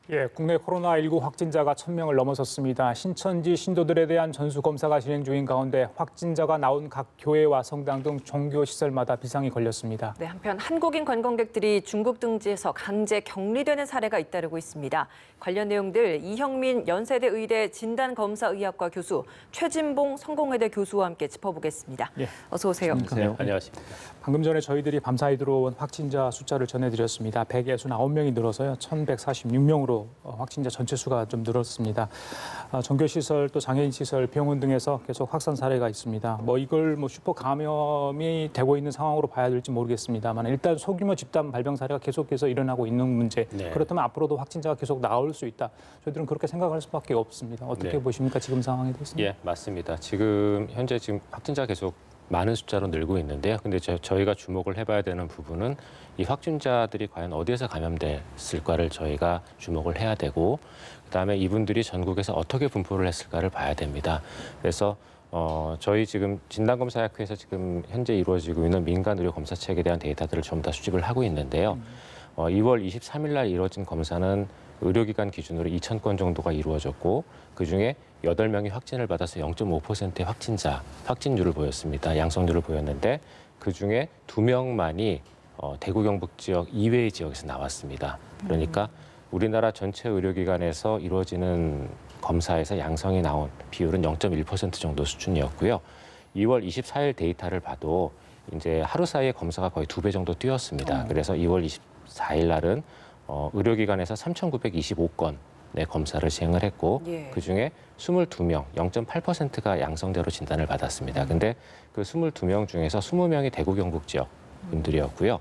예, 국내 코로나19 확진자가 1,000명을 넘어섰습니다. 신천지 신도들에 대한 전수검사가 진행 중인 가운데 확진자가 나온 각 교회와 성당 등 종교시설마다 비상이 걸렸습니다. 네, 한편 한국인 관광객들이 중국 등지에서 강제 격리되는 사례가 잇따르고 있습니다. 관련 내용들 이형민 연세대 의대 진단검사의학과 교수, 최진봉 성공회대 교수와 함께 짚어보겠습니다. 예. 어서 오세요. 네, 안녕하십니까. 방금 전에 저희들이 밤사이 들어온 확진자 숫자를 전해드렸습니다. 169명이 늘어서요. 1,146명으로 확진자 전체 수가 좀 늘었습니다. 종교시설, 또 장애인시설, 병원 등에서 계속 확산 사례가 있습니다. 이걸 슈퍼 감염이 되고 있는 상황으로 봐야 될지 모르겠습니다만 일단 소규모 집단 발병 사례가 계속해서 일어나고 있는 문제. 네. 그렇다면 앞으로도 확진자가 계속 나올 수 있다. 저희들은 그렇게 생각할 수밖에 없습니다. 어떻게 네. 보십니까? 지금 상황에 대해서? 예, 맞습니다. 현재 확진자 계속 많은 숫자로 늘고 있는데요. 근데 저희가 주목을 해봐야 되는 부분은 이 확진자들이 과연 어디에서 감염됐을까를 저희가 주목을 해야 되고, 그다음에 이분들이 전국에서 어떻게 분포를 했을까를 봐야 됩니다. 그래서 저희 지금 진단검사학회에서 지금 현재 이루어지고 있는 민간 의료 검사책에 대한 데이터들을 전부 다 수집을 하고 있는데요. 2월 23일 날 이루어진 검사는 의료기관 기준으로 2,000건 정도가 이루어졌고, 그중에 8명이 확진을 받아서 0.5%의 확진율을 보였습니다. 양성률을 보였는데 그중에 2명만이 대구 경북 지역 이외의 지역에서 나왔습니다. 그러니까 우리나라 전체 의료기관에서 이루어지는 검사에서 양성이 나온 비율은 0.1% 정도 수준이었고요. 2월 24일 데이터를 봐도 이제 하루 사이에 검사가 거의 2배 정도 뛰었습니다. 그래서 2월 24일 날은 의료기관에서 3,925건 의 검사를 시행을 했고, 예. 그중에 22명, 0.8%가 양성자로 진단을 받았습니다. 근데 그 22명 중에서 20명이 대구 경북 지역 분들이었고요.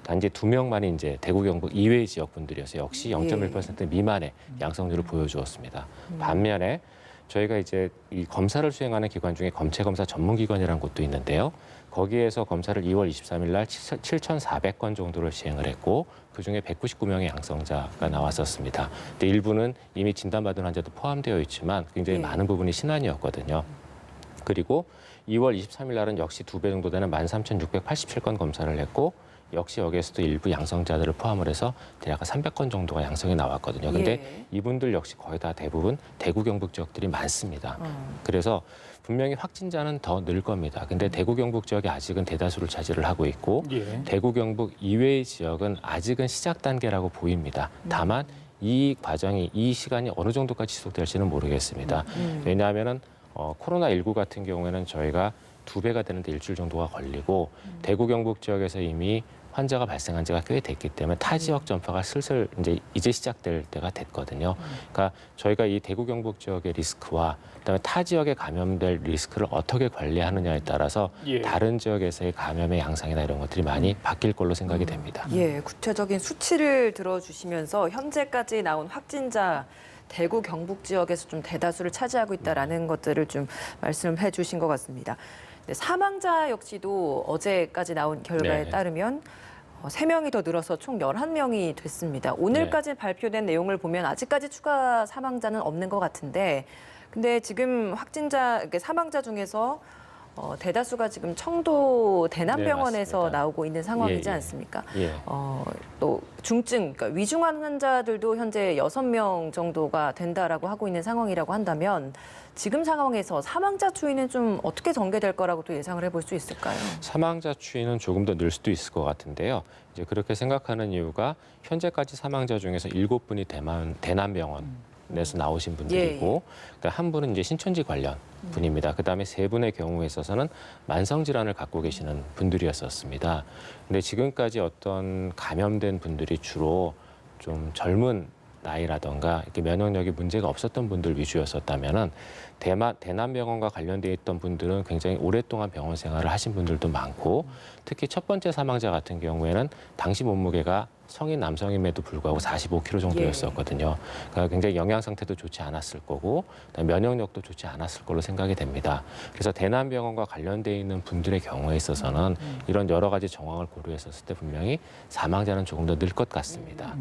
단지 2명만이 이제 대구 경북 이외의 지역 분들이어서 역시 0.1% 미만의 양성률을 보여주었습니다. 반면에 저희가 이제 이 검사를 수행하는 기관 중에 검체검사 전문기관이라는 곳도 있는데요. 거기에서 검사를 2월 23일 날 7,400건 정도를 시행을 했고, 그중에 199명의 양성자가 나왔었습니다. 근데 일부는 이미 진단받은 환자도 포함되어 있지만 굉장히 많은 부분이 신환이었거든요. 그리고 2월 23일 날은 역시 2배 정도 되는 13,687건 검사를 했고, 역시 여기에서도 일부 양성자들을 포함을 해서 대략 300건 정도가 양성이 나왔거든요. 근데 이분들 역시 거의 다 대부분 대구 경북 지역들이 많습니다. 그래서 분명히 확진자는 더 늘 겁니다. 근데 대구 경북 지역이 아직은 대다수를 차지를 하고 있고, 대구 경북 이외의 지역은 아직은 시작 단계라고 보입니다. 다만 이 과정이, 이 시간이 어느 정도까지 지속될지는 모르겠습니다. 왜냐하면은 코로나19 같은 경우에는 저희가 2배가 되는데 일주일 정도가 걸리고, 대구 경북 지역에서 이미 환자가 발생한 지가 꽤 됐기 때문에 타 지역 전파가 슬슬 이제 시작될 때가 됐거든요. 그러니까 저희가 이 대구 경북 지역의 리스크와 그다음에 타 지역에 감염될 리스크를 어떻게 관리하느냐에 따라서 다른 지역에서의 감염의 양상이나 이런 것들이 많이 바뀔 걸로 생각이 됩니다. 예, 구체적인 수치를 들어주시면서 현재까지 나온 확진자 대구 경북 지역에서 좀 대다수를 차지하고 있다라는 것들을 좀 말씀해 주신 것 같습니다. 네, 사망자 역시도 어제까지 나온 결과에 따르면 3명이 더 늘어서 총 11명이 됐습니다. 오늘까지 발표된 내용을 보면 아직까지 추가 사망자는 없는 것 같은데, 근데 지금 사망자 중에서 대다수가 지금 청도 대남병원에서 나오고 있는 상황이지 않습니까? 또 중증, 그러니까 위중한 환자들도 현재 6명 정도가 된다라고 하고 있는 상황이라고 한다면, 지금 상황에서 사망자 추이는 좀 어떻게 전개될 거라고 또 예상을 해볼 수 있을까요? 사망자 추이는 조금 더 늘 수도 있을 것 같은데요. 이제 그렇게 생각하는 이유가 현재까지 사망자 중에서 7분이 대남병원에서 나오신 분들이고, 한 분은 이제 신천지 관련 분입니다. 그다음에 3분의 경우에 있어서는 만성 질환을 갖고 계시는 분들이었습니다. 근데 지금까지 어떤 감염된 분들이 주로 좀 젊은 나이라던가 이렇게 면역력이 문제가 없었던 분들 위주였었다면은 대남병원과 관련돼 있던 분들은 굉장히 오랫동안 병원 생활을 하신 분들도 많고, 특히 첫 번째 사망자 같은 경우에는 당시 몸무게가 성인 남성임에도 불구하고 45kg 정도였었거든요. 그러니까 굉장히 영양 상태도 좋지 않았을 거고, 면역력도 좋지 않았을 걸로 생각이 됩니다. 그래서 대남병원과 관련돼 있는 분들의 경우에 있어서는 이런 여러 가지 정황을 고려했었을 때 분명히 사망자는 조금 더 늘 것 같습니다.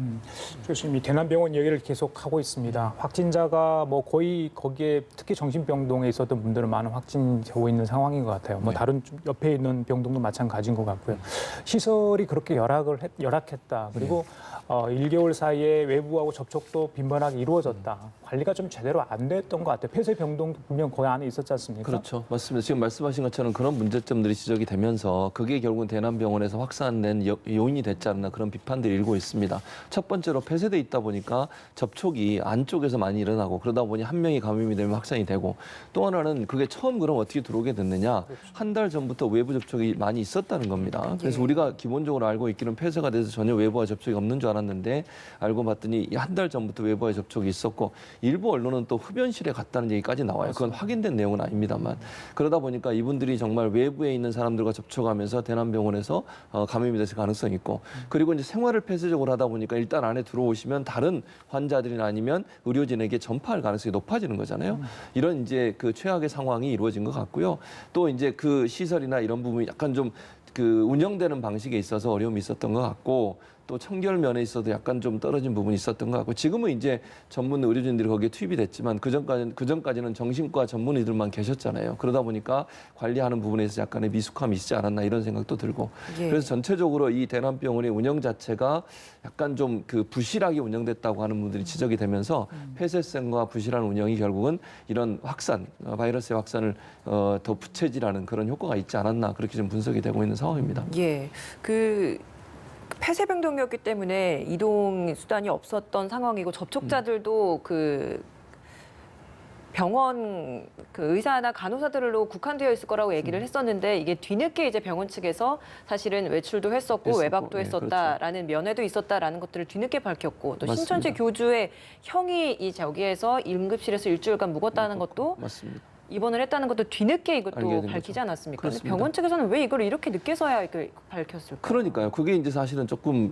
교수님이 대남병원 얘기를 계속 하고 있습니다. 확진자가 거의 거기에 특히 정신병동에 있었던 분들은 많은 확진되고 있는 상황인 것 같아요. 다른 옆에 있는 병동도 마찬가지인 것 같고요. 시설이 그렇게 열악했다. 그리고 1개월 사이에 외부하고 접촉도 빈번하게 이루어졌다. 관리가 좀 제대로 안 됐던 것 같아요. 폐쇄병동도 분명 그 안에 있었지 않습니까? 그렇죠. 맞습니다. 지금 말씀하신 것처럼 그런 문제점들이 지적이 되면서 그게 결국은 대남병원에서 확산된 요인이 됐지 않나 그런 비판들이 일고 있습니다. 첫 번째로 폐쇄돼 있다 보니까 접촉이 안쪽에서 많이 일어나고 그러다 보니 한 명이 감염이 되면 확산이 되고 또 하나는 그게 처음 그럼 어떻게 들어오게 됐느냐. 한 달 전부터 외부 접촉이 많이 있었다는 겁니다. 그래서 우리가 기본적으로 알고 있기는 폐쇄가 돼서 전혀 외부와 접촉이 없는 줄 알았는데 알고 봤더니 한 달 전부터 외부와 접촉이 있었고 일부 언론은 또 흡연실에 갔다는 얘기까지 나와요. 그건 확인된 내용은 아닙니다만 그러다 보니까 이분들이 정말 외부에 있는 사람들과 접촉하면서 대남병원에서 감염이 됐을 가능성이 있고 그리고 이제 생활을 폐쇄적으로 하다 보니까 일단 안에 들어오시면 다른 환자들이나 아니면 의료진에게 전파할 가능성이 높아지는 거잖아요. 이런 이제 그 최악의 상황이 이루어진 것 같고요. 또 이제 그 시설이나 이런 부분이 약간 좀 그 운영되는 방식에 있어서 어려움이 있었던 것 같고 또 청결 면에 있어도 약간 좀 떨어진 부분이 있었던 것 같고 지금은 이제 전문 의료진들이 거기에 투입이 됐지만 그전까지는 정신과 전문의들만 계셨잖아요. 그러다 보니까 관리하는 부분에서 약간의 미숙함이 있지 않았나 이런 생각도 들고 그래서 전체적으로 이 대남병원의 운영 자체가 약간 좀 그 부실하게 운영됐다고 하는 분들이 지적이 되면서 폐쇄성과 부실한 운영이 결국은 이런 확산, 바이러스의 확산을 더 부채질하는 그런 효과가 있지 않았나 그렇게 좀 분석이 되고 있는 상황입니다. 예, 폐쇄병동이었기 때문에 이동 수단이 없었던 상황이고 접촉자들도 그 병원 그 의사나 간호사들로 국한되어 있을 거라고 얘기를 했었는데 이게 뒤늦게 이제 병원 측에서 사실은 외출도 했었고 외박도 네, 했었다라는 면회도 있었다라는 것들을 뒤늦게 밝혔고 또 맞습니다. 신천지 교주의 형이 이 저기에서 응급실에서 일주일간 묵었다는 것도 맞습니다. 입원을 했다는 것도 뒤늦게 알게 이것도 된 밝히지 거죠. 않았습니까? 근데 그렇습니다. 병원 측에서는 왜 이걸 이렇게 늦게서야 이걸 밝혔을까요? 그러니까요. 그게 이제 사실은 조금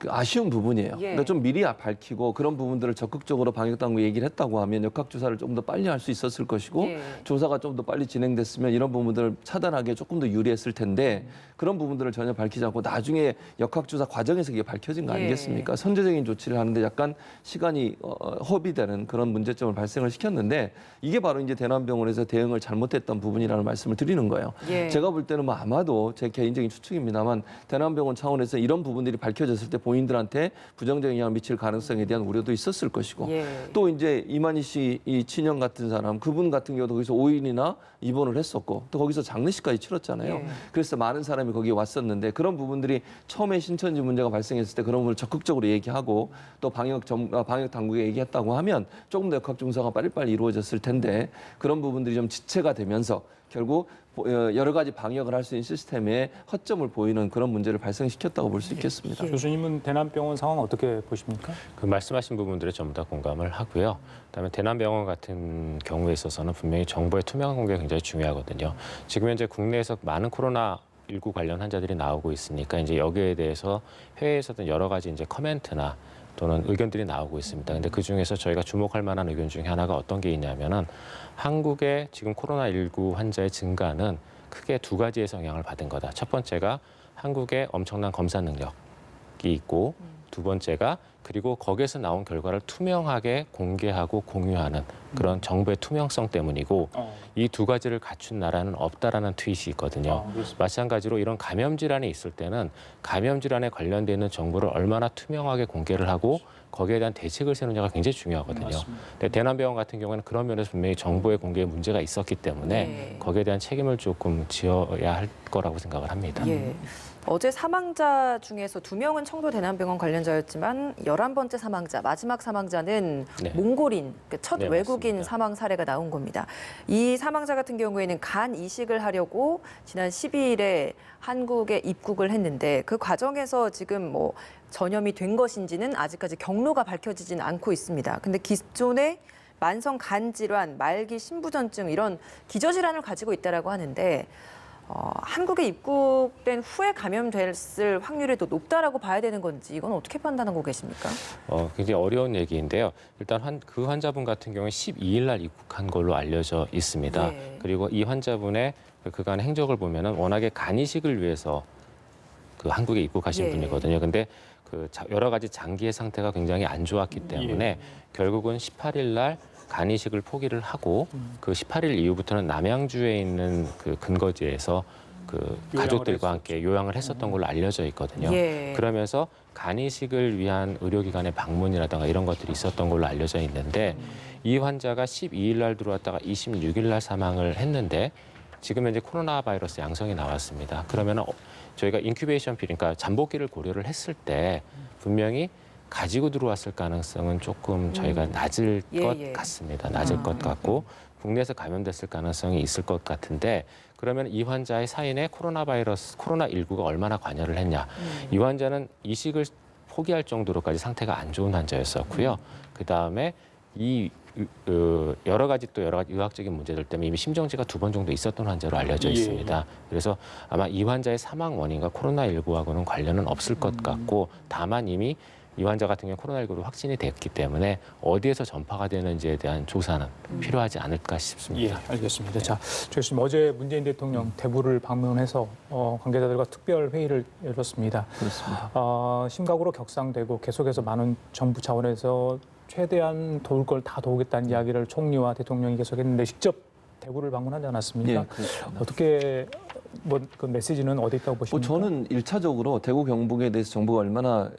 아쉬운 부분이에요. 예. 그러니까 좀 미리 밝히고 그런 부분들을 적극적으로 방역당국에 얘기를 했다고 하면 역학조사를 좀 더 빨리 할 수 있었을 것이고 예. 조사가 좀 더 빨리 진행됐으면 이런 부분들을 차단하기에 조금 더 유리했을 텐데 그런 부분들을 전혀 밝히지 않고 나중에 역학조사 과정에서 이게 밝혀진 거 예. 아니겠습니까? 선제적인 조치를 하는데 약간 시간이 허비되는 그런 문제점을 발생을 시켰는데 이게 바로 이제 대남병원에서 대응을 잘못했던 부분이라는 말씀을 드리는 거예요. 예. 제가 볼 때는 뭐 아마도 제 개인적인 추측입니다만 대남병원 차원에서 이런 부분들이 밝혀졌을 때 본인들한테 부정적인 영향을 미칠 가능성에 대한 우려도 있었을 것이고 예. 또 이제 이만희 씨 이 친형 같은 사람 그분 같은 경우도 거기서 5일이나 입원을 했었고 또 거기서 장례식까지 치렀잖아요. 예. 그래서 많은 사람이 거기에 왔었는데 그런 부분들이 처음에 신천지 문제가 발생했을 때 그런 부분을 적극적으로 얘기하고 또 방역 당국에 얘기했다고 하면 조금 더 역학조사가 빨리빨리 이루어졌을 텐데 그런 부분들이 좀 지체가 되면서 결국 여러 가지 방역을 할 수 있는 시스템에 허점을 보이는 그런 문제를 발생시켰다고 볼 수 있겠습니다. 교수님은 대남병원 상황 어떻게 보십니까? 그 말씀하신 부분들에 전부 다 공감을 하고요. 그다음에 대남병원 같은 경우에 있어서는 분명히 정보의 투명한 공개가 굉장히 중요하거든요. 지금 현재 국내에서 많은 코로나19 관련 환자들이 나오고 있으니까 이제 여기에 대해서 해외에서든 여러 가지 이제 커멘트나 또는 의견들이 나오고 있습니다. 근데 그 중에서 저희가 주목할 만한 의견 중에 하나가 어떤 게 있냐면은 한국의 지금 코로나19 환자의 증가는 크게 두 가지에서 영향을 받은 거다. 첫 번째가 한국의 엄청난 검사 능력이 있고 두 번째가 그리고 거기에서 나온 결과를 투명하게 공개하고 공유하는 그런 정보의 투명성 때문이고 이 두 가지를 갖춘 나라는 없다라는 트윗이 있거든요. 마찬가지로 이런 감염 질환이 있을 때는 감염 질환에 관련되어 있는 정보를 얼마나 투명하게 공개를 하고 거기에 대한 대책을 세우느냐가 굉장히 중요하거든요. 근데 대남병원 같은 경우에는 그런 면에서 분명히 정보의 공개에 문제가 있었기 때문에 네. 거기에 대한 책임을 조금 지어야 할 거라고 생각을 합니다. 예. 어제 사망자 중에서 2명은 청도 대남병원 관련자였지만 11번째 사망자, 마지막 사망자는 네. 몽골인, 첫 네, 외국인 맞습니다. 사망 사례가 나온 겁니다. 이 사망자 같은 경우에는 간 이식을 하려고 지난 12일에 한국에 입국을 했는데 그 과정에서 지금 뭐 전염이 된 것인지는 아직까지 경로가 밝혀지진 않고 있습니다. 근데 기존에 만성 간 질환, 말기 신부전증 이런 기저질환을 가지고 있다라고 하는데 한국에 입국된 후에 감염됐을 확률이 더 높다라고 봐야 되는 건지 이건 어떻게 판단하고 계십니까? 굉장히 어려운 얘기인데요. 일단 그 환자분 같은 경우는 12일 날 입국한 걸로 알려져 있습니다. 예. 그리고 이 환자분의 그간 행적을 보면은 워낙에 간 이식을 위해서 그 한국에 입국하신 예. 분이거든요. 근데 그 여러 가지 장기의 상태가 굉장히 안 좋았기 때문에 결국은 18일 날 간 이식을 포기를 하고 그 18일 이후부터는 남양주에 있는 그 근거지에서 그 요양을 가족들과 함께 요양을 했었던 걸로 알려져 있거든요. 예. 그러면서 간이식을 위한 의료기관의 방문이라든가 이런 것들이 있었던 걸로 알려져 있는데 이 환자가 12일 날 들어왔다가 26일 날 사망을 했는데 지금 현재 코로나 바이러스 양성이 나왔습니다. 그러면 저희가 인큐베이션 피리드, 그러니까 잠복기를 고려를 했을 때 분명히 가지고 들어왔을 가능성은 조금 저희가 낮을 예, 것 예. 같습니다. 낮을 것 같고 국내에서 감염됐을 가능성이 있을 것 같은데 그러면 이 환자의 사인에 코로나19가 얼마나 관여를 했냐. 이 환자는 이식을 포기할 정도로까지 상태가 안 좋은 환자였었고요. 그다음에 여러 가지 의학적인 문제들 때문에 이미 심정지가 2번 정도 있었던 환자로 알려져 있습니다. 그래서 아마 이 환자의 사망 원인과 코로나19하고는 관련은 없을 것 같고 다만 이미 이 환자 같은 경우 코로나19로 확진이 됐기 때문에 어디에서 전파가 되는지에 대한 조사는 필요하지 않을까 예, 싶습니다. 알겠습니다. 자, 교수님 어제 문재인 대통령 대구를 방문해서 관계자들과 특별 회의를 열었습니다. 그렇습니다. 심각으로 격상되고 계속해서 많은 정부 차원에서 최대한 도울 걸 다 도우겠다는 이야기를 총리와 대통령이 계속했는데 직접 대구를 방문하지 않았습니까? 예, 그렇습니다. 어떻게 그 메시지는 어디 있다고 보십니까? 저는 1차적으로 대구 경북에 대해서 정부가 얼마나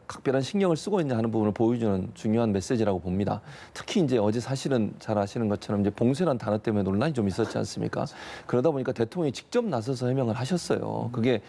각별한 신경을 쓰고 있냐 하는 부분을 보여주는 중요한 메시지라고 봅니다. 특히 이제 어제 사실은 잘 아시는 것처럼 이제 봉쇄란 단어 때문에 논란이 좀 있었지 않습니까? 그러다 보니까 대통령이 직접 나서서 해명을 하셨어요. 그게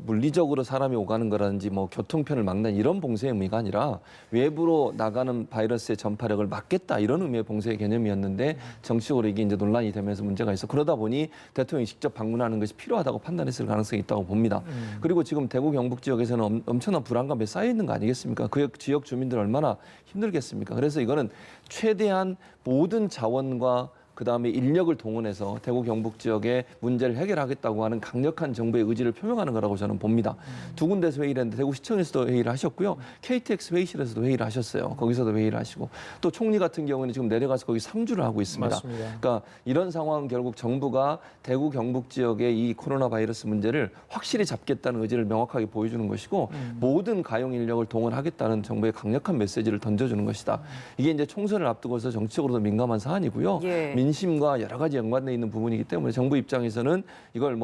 물리적으로 사람이 오가는 거라든지 교통편을 막는 이런 봉쇄의 의미가 아니라 외부로 나가는 바이러스의 전파력을 막겠다 이런 의미의 봉쇄의 개념이었는데 정치적으로 이게 이제 논란이 되면서 문제가 있어 그러다 보니 대통령이 직접 방문하는 것이 필요하다고 판단했을 가능성이 있다고 봅니다. 그리고 지금 대구 경북 지역에서는 엄청난 불안감에 쌓여 있는 거 아니겠습니까? 그 지역 주민들 얼마나 힘들겠습니까? 그래서 이거는 최대한 모든 자원과 그다음에 인력을 동원해서 대구 경북 지역의 문제를 해결하겠다고 하는 강력한 정부의 의지를 표명하는 거라고 저는 봅니다. 두 군데서 회의를 했는데 대구시청에서도 회의를 하셨고요. KTX 회의실에서도 회의를 하셨어요. 거기서도 회의를 하시고 또 총리 같은 경우는 지금 내려가서 거기 상주를 하고 있습니다. 맞습니다. 그러니까 이런 상황 결국 정부가 대구 경북 지역의 이 코로나 바이러스 문제를 확실히 잡겠다는 의지를 명확하게 보여주는 것이고 모든 가용 인력을 동원하겠다는 정부의 강력한 메시지를 던져주는 것이다. 이게 이제 총선을 앞두고서 정치적으로도 민감한 사안이고요. 예. 민심과 여러 가지 연관돼 있는 부분이기 때문에 정부 입장에서는 이걸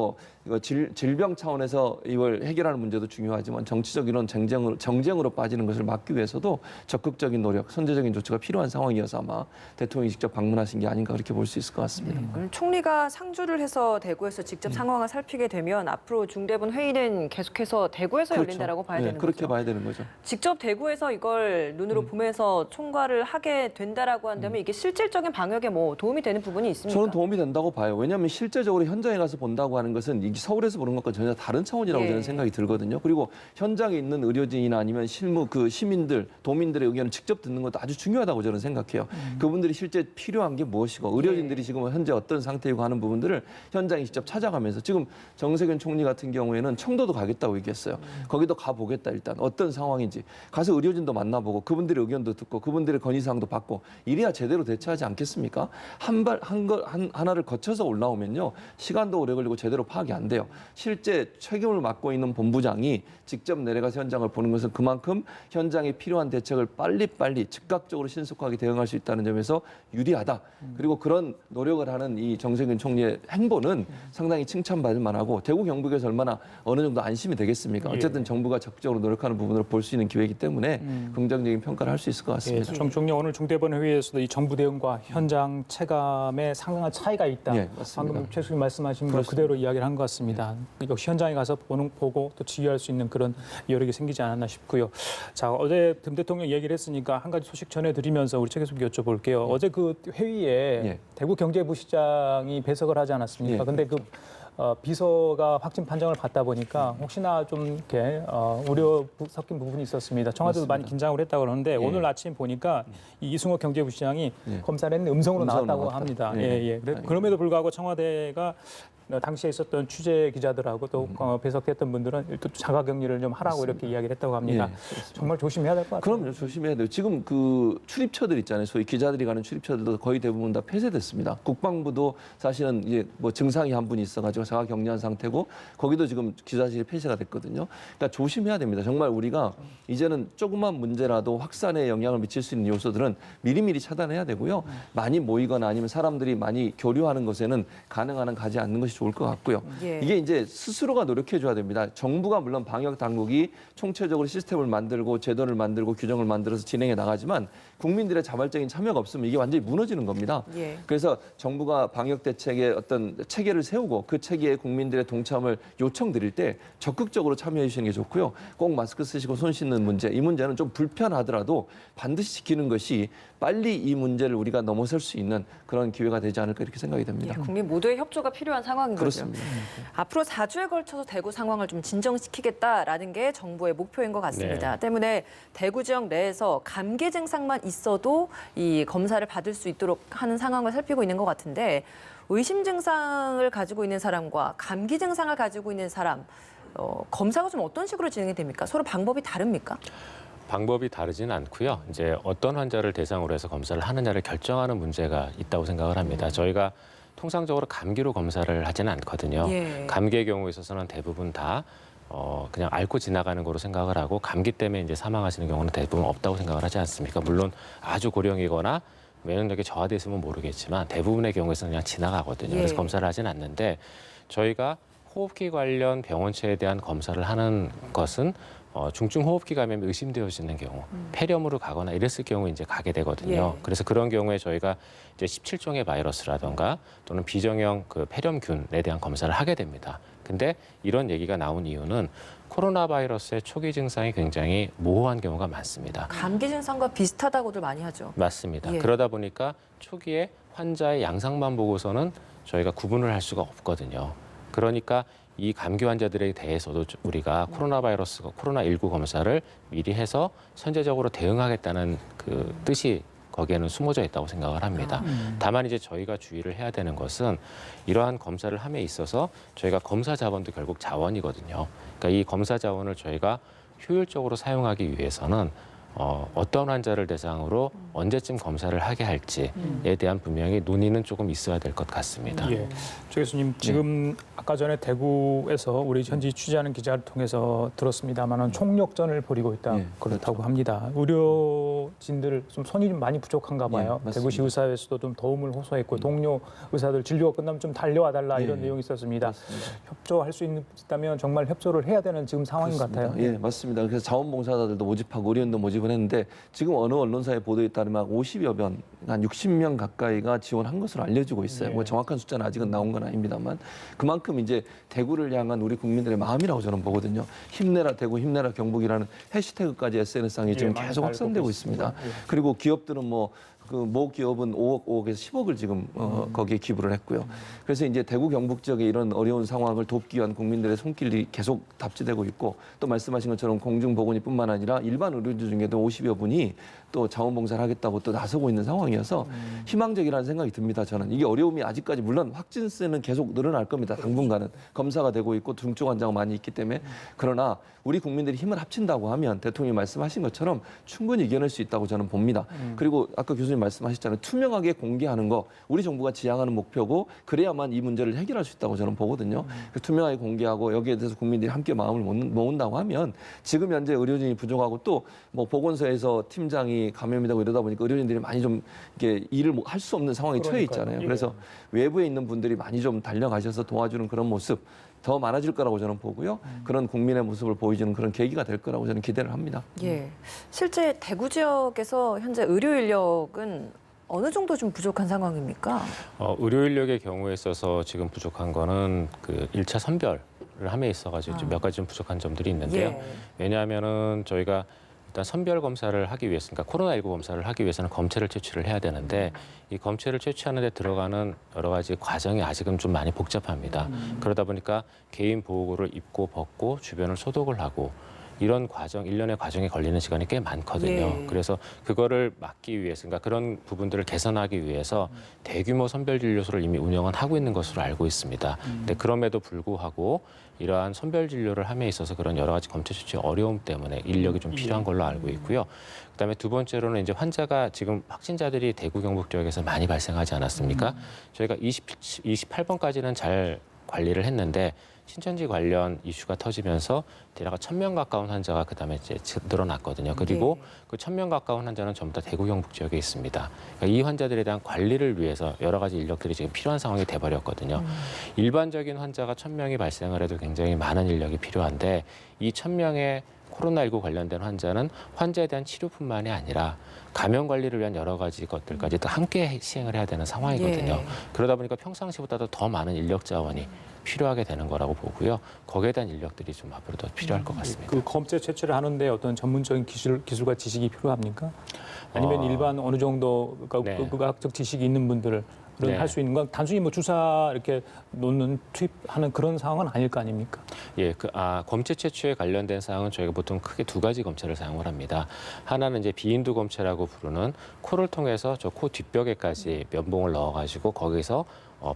질병 차원에서 이걸 해결하는 문제도 중요하지만 정치적 이런 정쟁으로 빠지는 것을 막기 위해서도 적극적인 노력, 선제적인 조치가 필요한 상황이어서 아마 대통령이 직접 방문하신 게 아닌가 그렇게 볼 수 있을 것 같습니다. 그럼 총리가 상주를 해서 대구에서 직접 상황을 살피게 되면 앞으로 중대본 회의는 계속해서 대구에서 열린다라고 봐야 되는 그렇게 거죠. 봐야 되는 거죠. 직접 대구에서 이걸 눈으로 보면서 총괄을 하게 된다라고 한다면 이게 실질적인 방역에 도움이 되는 부분이 있습니까? 저는 도움이 된다고 봐요. 왜냐하면 실제적으로 현장에 가서 본다고 하는 것은 이게 서울에서 보는 것과 전혀 다른 차원이라고 예. 저는 생각이 들거든요. 그리고 현장에 있는 의료진이나 아니면 시민들, 도민들의 의견을 직접 듣는 것도 아주 중요하다고 저는 생각해요. 그분들이 실제 필요한 게 무엇이고 의료진들이 지금 현재 어떤 상태이고 하는 부분들을 현장에 직접 찾아가면서 지금 정세균 총리 같은 경우에는 청도도 가겠다고 얘기했어요. 거기도 가보겠다 일단 어떤 상황인지 가서 의료진도 만나보고 그분들의 의견도 듣고 그분들의 건의사항도 받고 이래야 제대로 대처하지 않겠습니까? 하나를 거쳐서 올라오면요. 시간도 오래 걸리고 제대로 파악이 안 돼요. 실제 책임을 맡고 있는 본부장이 직접 내려가서 현장을 보는 것은 그만큼 현장에 필요한 대책을 빨리빨리 즉각적으로 신속하게 대응할 수 있다는 점에서 유리하다. 그리고 그런 노력을 하는 이 정세균 총리의 행보는 상당히 칭찬받을 만하고 대구 경북에서 얼마나 어느 정도 안심이 되겠습니까? 어쨌든 정부가 적극적으로 노력하는 부분으로 볼 수 있는 기회이기 때문에 긍정적인 평가를 할 수 있을 것 같습니다. 정 총리 오늘 중대본 회의에서도 이 정부 대응과 현장 체감에 상당한 차이가 있다. 예, 맞습니다. 방금 최 교수님 말씀하신 걸 그대로 이야기를 한 것 같습니다. 역시 현장에 가서 보고 또 지휘할 수 있는 그런 여력이 생기지 않았나 싶고요. 자, 어제 금 대통령 얘기를 했으니까 한 가지 소식 전해드리면서 우리 최 교수님 여쭤볼게요. 어제 그 회의에 대구 경제부시장이 배석을 하지 않았습니까? 근데 그 비서가 확진 판정을 받다 보니까 혹시나 좀 이렇게 우려 섞인 부분이 있었습니다. 청와대도 많이 긴장을 했다고 그러는데 오늘 아침 보니까 이 이승호 경제부시장이 검사를 했는데 음성으로 나왔다고 합니다. 그럼에도 불구하고 청와대가 당시에 있었던 취재 기자들하고 또 배석했던 분들은 또 자가격리를 좀 하라고 이렇게 이야기를 했다고 합니다. 정말 조심해야 될 것 같아요. 그럼요, 조심해야 돼요. 지금 그 출입처들 있잖아요. 소위 기자들이 가는 출입처들도 거의 대부분 다 폐쇄됐습니다. 국방부도 사실은 이제 증상이 한 분이 있어가지고 자가격리한 상태고 거기도 지금 기자실이 폐쇄가 됐거든요. 그러니까 조심해야 됩니다. 정말 우리가 이제는 조그만 문제라도 확산에 영향을 미칠 수 있는 요소들은 미리미리 차단해야 되고요. 많이 모이거나 아니면 사람들이 많이 교류하는 것에는 가능한 한 가지 않는 것이 것이 좋을 것 같고요. 예. 이게 이제 스스로가 노력해 줘야 됩니다. 정부가 물론 방역 당국이 총체적으로 시스템을 만들고 제도를 만들고 규정을 만들어서 진행해 나가지만 국민들의 자발적인 참여가 없으면 이게 완전히 무너지는 겁니다. 예. 그래서 정부가 방역 대책에 어떤 체계를 세우고 그 체계에 국민들의 동참을 요청드릴 때 적극적으로 참여해 주시는 게 좋고요. 꼭 마스크 쓰시고 손 씻는 문제, 이 문제는 좀 불편하더라도 반드시 지키는 것이 빨리 이 문제를 우리가 넘어설 수 있는 그런 기회가 되지 않을까 이렇게 생각이 됩니다. 예, 국민 모두의 협조가 필요한 상황인 그렇습니다. 거죠. 앞으로 4주에 걸쳐서 대구 상황을 좀 진정시키겠다라는 게 정부의 목표인 것 같습니다. 네. 때문에 대구 지역 내에서 감기 증상만 있어도 이 검사를 받을 수 있도록 하는 상황을 살피고 있는 것 같은데 의심 증상을 가지고 있는 사람과 감기 증상을 가지고 있는 사람 검사가 좀 어떤 식으로 진행이 됩니까? 서로 방법이 다릅니까? 방법이 다르지는 않고요. 이제 어떤 환자를 대상으로 해서 검사를 하느냐를 결정하는 문제가 있다고 생각을 합니다. 저희가 통상적으로 감기로 검사를 하지는 않거든요. 예. 감기의 경우에 있어서는 대부분 다 그냥 앓고 지나가는 거로 생각을 하고 감기 때문에 이제 사망하시는 경우는 대부분 없다고 생각을 하지 않습니까? 물론 아주 고령이거나 면역력이 저하돼 있으면 모르겠지만 대부분의 경우에서는 그냥 지나가거든요. 예. 그래서 검사를 하지는 않는데 저희가 호흡기 관련 병원체에 대한 검사를 하는 것은 중증 호흡기 감염이 의심되어지는 경우, 폐렴으로 가거나 이랬을 경우 이제 가게 되거든요. 예. 그래서 그런 경우에 저희가 이제 17종의 바이러스라던가 또는 비정형 그 폐렴균에 대한 검사를 하게 됩니다. 근데 이런 얘기가 나온 이유는 코로나 바이러스의 초기 증상이 굉장히 모호한 경우가 많습니다. 감기 증상과 비슷하다고들 많이 하죠. 맞습니다. 예. 그러다 보니까 초기에 환자의 양상만 보고서는 저희가 구분을 할 수가 없거든요. 그러니까 이 감기 환자들에 대해서도 우리가 코로나 바이러스가 코로나19 검사를 미리 해서 선제적으로 대응하겠다는 그 뜻이 거기에는 숨어져 있다고 생각을 합니다. 다만 이제 저희가 주의를 해야 되는 것은 이러한 검사를 함에 있어서 저희가 검사 자원도 결국 자원이거든요. 그러니까 이 검사 자원을 저희가 효율적으로 사용하기 위해서는 어떤 환자를 대상으로 언제쯤 검사를 하게 할지에 대한 분명히 논의는 조금 있어야 될 것 같습니다. 예. 조 교수님, 지금 아까 전에 대구에서 우리 현지 취재하는 기자를 통해서 들었습니다만은 총력전을 벌이고 있다 예, 그렇다고 합니다. 의료진들 좀 손이 좀 많이 부족한가 봐요. 맞습니다. 대구시 의사회에서도 좀 도움을 호소했고 동료 의사들 진료가 끝나면 좀 달려와 달라 이런 예, 내용이 있었습니다. 맞습니다. 협조할 수 있다면 정말 협조를 해야 되는 지금 상황인 것 같아요. 예, 맞습니다. 그래서 자원봉사자들도 모집하고 의료인도 모집을 했는데 지금 어느 언론사의 보도에 따르면 50여 명, 한 60명 가까이가 지원한 것으로 알려지고 있어요. 네. 뭐 정확한 숫자는 아직은 나온 건 아닙니다만 그만큼 이제 대구를 향한 우리 국민들의 마음이라고 저는 보거든요. 힘내라 대구, 힘내라 경북이라는 해시태그까지 SNS상에 지금 많이 계속 달고 확산되고 있습니다. 있습니다. 그리고 기업들은 모 기업은 5억에서 10억을 지금 거기에 기부를 했고요. 그래서 이제 대구 경북 지역의 이런 어려운 상황을 돕기 위한 국민들의 손길이 계속 답지되고 있고 또 말씀하신 것처럼 공중보건의뿐만 아니라 일반 의료진 중에도 50여 분이 또 자원봉사를 하겠다고 또 나서고 있는 상황이어서 희망적이라는 생각이 듭니다. 저는 이게 어려움이 아직까지 물론 확진세는 계속 늘어날 겁니다. 당분간은 검사가 되고 있고 중증 환자가 많이 있기 때문에 그러나 우리 국민들이 힘을 합친다고 하면 대통령이 말씀하신 것처럼 충분히 이겨낼 수 있다고 저는 봅니다. 그리고 아까 교수님 말씀하셨잖아요. 투명하게 공개하는 거 우리 정부가 지향하는 목표고 그래야만 이 문제를 해결할 수 있다고 저는 보거든요. 투명하게 공개하고 여기에 대해서 국민들이 함께 마음을 모은다고 하면 지금 현재 의료진이 부족하고 또 뭐 보건소에서 팀장이 감염이 되고 이러다 보니까 의료진들이 많이 좀 이렇게 일을 할 수 없는 상황에 처해 있잖아요. 예. 그래서 외부에 있는 분들이 많이 좀 달려가셔서 도와주는 그런 모습 더 많아질 거라고 저는 보고요. 그런 국민의 모습을 보여주는 그런 계기가 될 거라고 저는 기대를 합니다. 예. 실제 대구 지역에서 현재 의료 인력은 어느 정도 좀 부족한 상황입니까? 의료 인력의 경우에 있어서 지금 부족한 거는 그 1차 선별을 함에 있어가지고 몇 가지 좀 부족한 점들이 있는데요. 예. 왜냐하면은 저희가 일단 선별 검사를 하기 위해서, 그러니까 코로나19 검사를 하기 위해서는 검체를 채취를 해야 되는데 이 검체를 채취하는 데 들어가는 여러 가지 과정이 아직은 좀 많이 복잡합니다. 그러다 보니까 개인 보호구를 입고 벗고 주변을 소독을 하고 이런 과정, 일련의 과정에 걸리는 시간이 꽤 많거든요. 예. 그래서 그거를 막기 위해서, 그러니까 그런 부분들을 개선하기 위해서 대규모 선별진료소를 이미 운영은 하고 있는 것으로 알고 있습니다. 근데 그럼에도 불구하고 이러한 선별진료를 함에 있어서 그런 여러 가지 검체 수치 어려움 때문에 인력이 좀 필요한 걸로 알고 있고요. 그다음에 두 번째로는 이제 환자가 지금 확진자들이 대구 경북 지역에서 많이 발생하지 않았습니까? 저희가 28번까지는 잘 관리를 했는데 신천지 관련 이슈가 터지면서 대략 1,000명 가까운 환자가 그다음에 이제 늘어났거든요. 그리고 그 1,000명 가까운 환자는 전부 다 대구 경북 지역에 있습니다. 그러니까 이 환자들에 대한 관리를 위해서 여러 가지 인력들이 지금 필요한 상황이 돼버렸거든요. 일반적인 환자가 1,000명이 발생을 해도 굉장히 많은 인력이 필요한데 이 1,000명의 코로나19 관련된 환자는 환자에 대한 치료뿐만이 아니라 감염 관리를 위한 여러 가지 것들까지 또 함께 시행을 해야 되는 상황이거든요. 예. 그러다 보니까 평상시보다도 더 많은 인력 자원이 필요하게 되는 거라고 보고요. 거기에 대한 인력들이 좀 앞으로 더 필요할 것 같습니다. 그 검체 채취를 하는데 어떤 전문적인 기술과 지식이 필요합니까? 아니면 일반 어느 정도 네. 의학적 지식이 있는 분들은 네. 할 수 있는 건 단순히 뭐 주사 이렇게 놓는 투입하는 그런 상황은 아닐 거 아닙니까? 예, 검체 채취에 관련된 사항은 저희가 보통 크게 두 가지 검체를 사용을 합니다. 하나는 이제 비인두 검체라고 부르는 코를 통해서 저 코 뒷벽에까지 면봉을 넣어가지고 거기서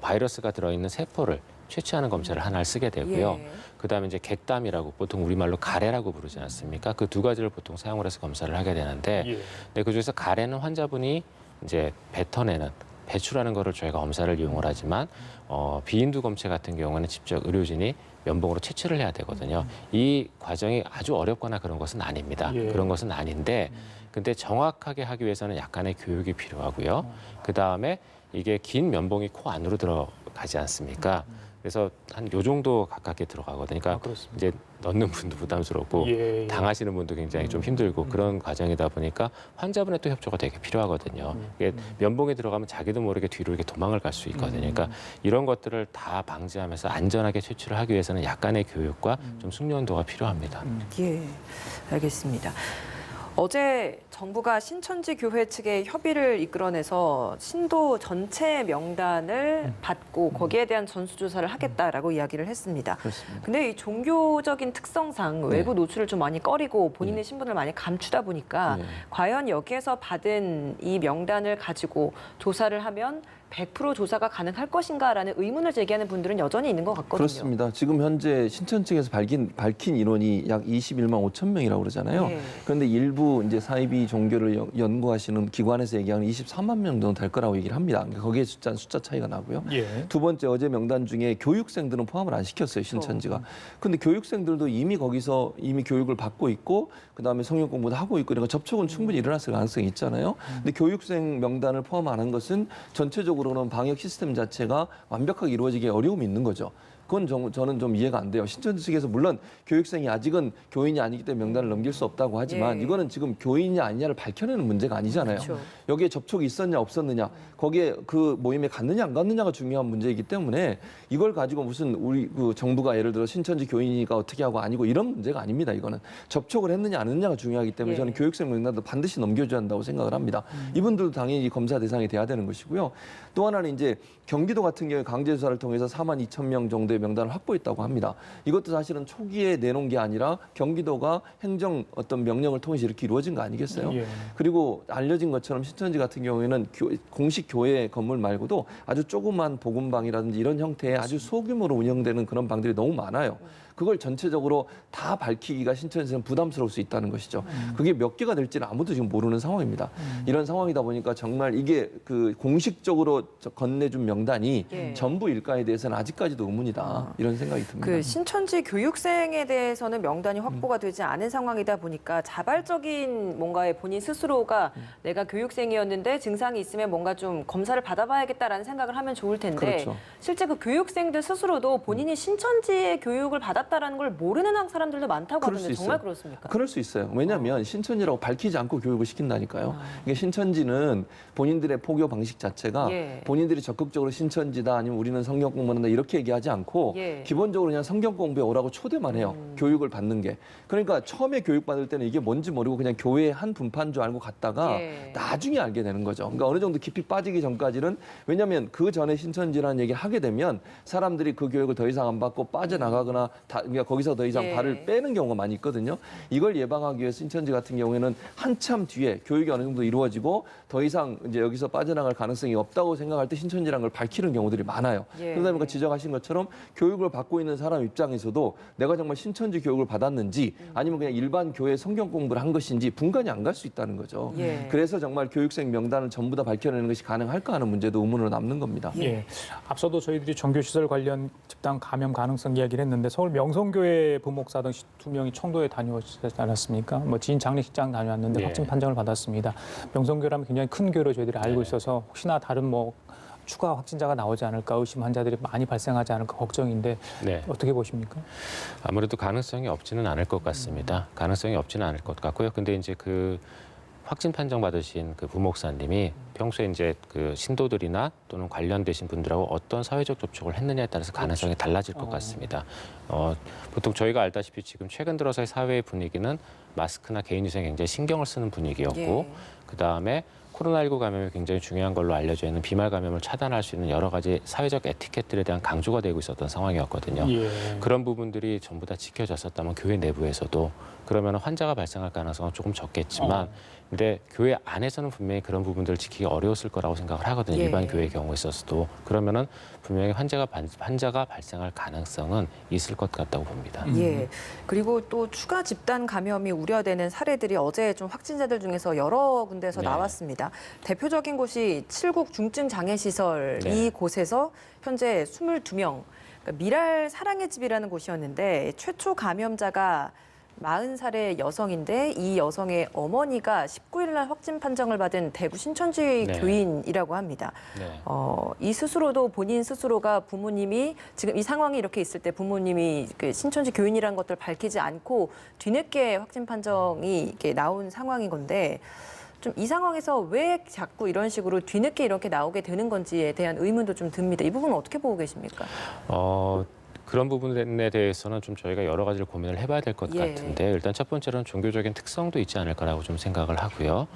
바이러스가 들어있는 세포를 채취하는 검체를 하나를 쓰게 되고요. 예. 그다음에 이제 객담이라고 보통 우리말로 가래라고 부르지 않습니까? 그 두 가지를 보통 사용을 해서 검사를 하게 되는데, 네, 그중에서 가래는 환자분이 이제 뱉어내는 배출하는 거를 저희가 검사를 이용을 하지만 비인두 검체 같은 경우는 직접 의료진이 면봉으로 채취를 해야 되거든요. 이 과정이 아주 어렵거나 그런 것은 아닙니다. 예. 그런 것은 아닌데 근데 정확하게 하기 위해서는 약간의 교육이 필요하고요. 그다음에 이게 긴 면봉이 코 안으로 들어가지 않습니까? 그래서 한 요 정도 가깝게 들어가거든요. 그러니까 그렇습니다. 이제 넣는 분도 부담스럽고 예. 당하시는 분도 굉장히 좀 힘들고 그런 과정이다 보니까 환자분의 또 협조가 되게 필요하거든요. 이게 면봉에 들어가면 자기도 모르게 뒤로 이렇게 도망을 갈 수 있거든요. 그러니까 이런 것들을 다 방지하면서 안전하게 채취를 하기 위해서는 약간의 교육과 좀 숙련도가 필요합니다. 예, 알겠습니다. 어제 정부가 신천지 교회 측에 협의를 이끌어내서 신도 전체 명단을 받고 거기에 대한 전수조사를 하겠다라고 이야기를 했습니다. 그렇습니다. 근데 이 종교적인 특성상 외부 노출을 좀 많이 꺼리고 본인의 신분을 많이 감추다 보니까 네. 과연 여기에서 받은 이 명단을 가지고 조사를 하면 100% 조사가 가능할 것인가라는 의문을 제기하는 분들은 여전히 있는 것 같거든요. 그렇습니다. 지금 현재 신천 측에서 밝힌 인원이 약 21만 5천 명이라고 그러잖아요. 네. 그런데 일부 이제 사이비 종교를 연구하시는 기관에서 얘기하는 24만 명 정도 될 거라고 얘기를 합니다. 그러니까 거기에 숫자 차이가 나고요. 예. 두 번째 어제 명단 중에 교육생들은 포함을 안 시켰어요, 신천지가. 근데 교육생들도 이미 거기서 이미 교육을 받고 있고 그다음에 성역 공부도 하고 있고 그러니까 접촉은 충분히 일어났을 가능성이 있잖아요. 근데 교육생 명단을 포함 안 한 것은 전체적으로는 방역 시스템 자체가 완벽하게 이루어지기 어려움이 있는 거죠. 그건 저는 좀 이해가 안 돼요. 신천지 측에서 물론 교육생이 아직은 교인이 아니기 때문에 명단을 넘길 수 없다고 하지만 예. 이거는 지금 교인이 아니냐를 밝혀내는 문제가 아니잖아요. 그렇죠. 여기에 접촉이 있었냐 없었느냐, 거기에 그 모임에 갔느냐 안 갔느냐가 중요한 문제이기 때문에 이걸 가지고 무슨 우리 그 정부가 예를 들어 신천지 교인이가 어떻게 하고 아니고 이런 문제가 아닙니다. 이거는 접촉을 했느냐 안 했느냐가 중요하기 때문에 예. 저는 교육생 명단도 반드시 넘겨줘야 한다고 생각을 합니다. 이분들도 당연히 검사 대상이 돼야 되는 것이고요. 또 하나는 이제 경기도 같은 경우에 강제 조사를 통해서 4만 2천 명 정도의 명단을 확보했다고 합니다. 이것도 사실은 초기에 내놓은 게 아니라 경기도가 행정 어떤 명령을 통해서 이렇게 이루어진 거 아니겠어요? 예. 그리고 알려진 것처럼 신천지 같은 경우에는 공식 교회 건물 말고도 아주 조그만 복음방이라든지 이런 형태의 아주 소규모로 운영되는 그런 방들이 너무 많아요. 그걸 전체적으로 다 밝히기가 신천지는 부담스러울 수 있다는 것이죠. 그게 몇 개가 될지는 아무도 지금 모르는 상황입니다. 이런 상황이다 보니까 정말 이게 그 공식적으로 건네준 명단이 예. 전부일까에 대해서는 아직까지도 의문이다. 이런 생각이 듭니다. 그 신천지 교육생에 대해서는 명단이 확보가 되지 않은 상황이다 보니까 자발적인 뭔가에 본인 스스로가 내가 교육생이었는데 증상이 있으면 뭔가 좀 검사를 받아봐야겠다라는 생각을 하면 좋을 텐데 그렇죠. 실제 그 교육생들 스스로도 본인이 신천지의 교육을 받았다라는 걸 모르는 사람들도 많다고 그럴 수 하는데 있어요. 정말 그렇습니까? 그럴 수 있어요. 왜냐하면 신천지라고 밝히지 않고 교육을 시킨다니까요. 이게 신천지는 본인들의 포교 방식 자체가 예. 본인들이 적극적으로 신천지다 아니면 우리는 성경 공부한다 이렇게 얘기하지 않고 예. 기본적으로 그냥 성경 공부에 오라고 초대만 해요. 교육을 받는 게. 그러니까 처음에 교육받을 때는 이게 뭔지 모르고 그냥 교회의 한 분파인 줄 알고 갔다가 예. 나중에 알게 되는 거죠. 그러니까 어느 정도 깊이 빠지기 전까지는 왜냐하면 그 전에 신천지라는 얘기를 하게 되면 사람들이 그 교육을 더 이상 안 받고 빠져나가거나 그러니까 거기서 더 이상 예. 발을 빼는 경우가 많이 있거든요. 이걸 예방하기 위해서 신천지 같은 경우에는 한참 뒤에 교육이 어느 정도 이루어지고 더 이상 이제 여기서 빠져나갈 가능성이 없다고 생각할 때 신천지라는 걸 밝히는 경우들이 많아요. 예. 그러다 보니까 지적하신 것처럼 교육을 받고 있는 사람 입장에서도 내가 정말 신천지 교육을 받았는지 아니면 그냥 일반 교회 성경 공부를 한 것인지 분간이 안 갈 수 있다는 거죠. 예. 그래서 정말 교육생 명단을 전부 다 밝혀내는 것이 가능할까 하는 문제도 의문으로 남는 겁니다. 예. 앞서도 저희들이 종교시설 관련 집단 감염 가능성 이야기를 했는데 서울 명성교회 부목사 등 2명이 청도에 다녀오지 않았습니까? 뭐 지인 장례식장 다녀왔는데 예. 확진 판정을 받았습니다. 명성교회라면 굉장히 큰 교회로 저희들이 알고 있어서 혹시나 다른 뭐 추가 확진자가 나오지 않을까 의심 환자들이 많이 발생하지 않을까 걱정인데 네. 어떻게 보십니까? 아무래도 가능성이 없지는 않을 것 같습니다. 가능성이 없지는 않을 것 같고요. 근데 이제 그 확진 판정 받으신 그 부목사님이 평소에 이제 그 신도들이나 또는 관련되신 분들하고 어떤 사회적 접촉을 했느냐에 따라서 가능성이 달라질 것 같습니다. 보통 저희가 알다시피 지금 최근 들어서의 사회의 분위기는 마스크나 개인위생에 굉장히 신경을 쓰는 분위기였고 예. 그다음에 코로나19 감염이 굉장히 중요한 걸로 알려져 있는 비말 감염을 차단할 수 있는 여러 가지 사회적 에티켓들에 대한 강조가 되고 있었던 상황이었거든요. 예. 그런 부분들이 전부 다 지켜졌었다면 교회 내부에서도 그러면 환자가 발생할 가능성은 조금 적겠지만 근데 교회 안에서는 분명히 그런 부분들을 지키기 어려웠을 거라고 생각을 하거든요. 예. 일반 교회의 경우에 있어서도. 그러면은 분명히 환자가 발생할 가능성은 있을 것 같다고 봅니다. 예. 그리고 또 추가 집단 감염이 우려되는 사례들이 어제 좀 확진자들 중에서 여러 군데서 네. 나왔습니다. 대표적인 곳이 칠곡 중증 장애 시설 네. 이곳에서 현재 22명, 그러니까 미랄 사랑의 집이라는 곳이었는데 최초 감염자가 40살의 여성인데 이 여성의 어머니가 19일 날 확진 판정을 받은 대구 신천지 네. 교인이라고 합니다. 네. 이 스스로도 본인 스스로가 부모님이 지금 이 상황이 이렇게 있을 때 부모님이 그 신천지 교인이라는 것들을 밝히지 않고 뒤늦게 확진 판정이 이렇게 나온 상황인 건데 좀 이 상황에서 왜 자꾸 이런 식으로 뒤늦게 이렇게 나오게 되는 건지에 대한 의문도 좀 듭니다. 이 부분은 어떻게 보고 계십니까? 그런 부분에 대해서는 좀 저희가 여러 가지를 고민을 해봐야 될 것 예. 같은데 일단 첫 번째로는 종교적인 특성도 있지 않을까라고 좀 생각을 하고요.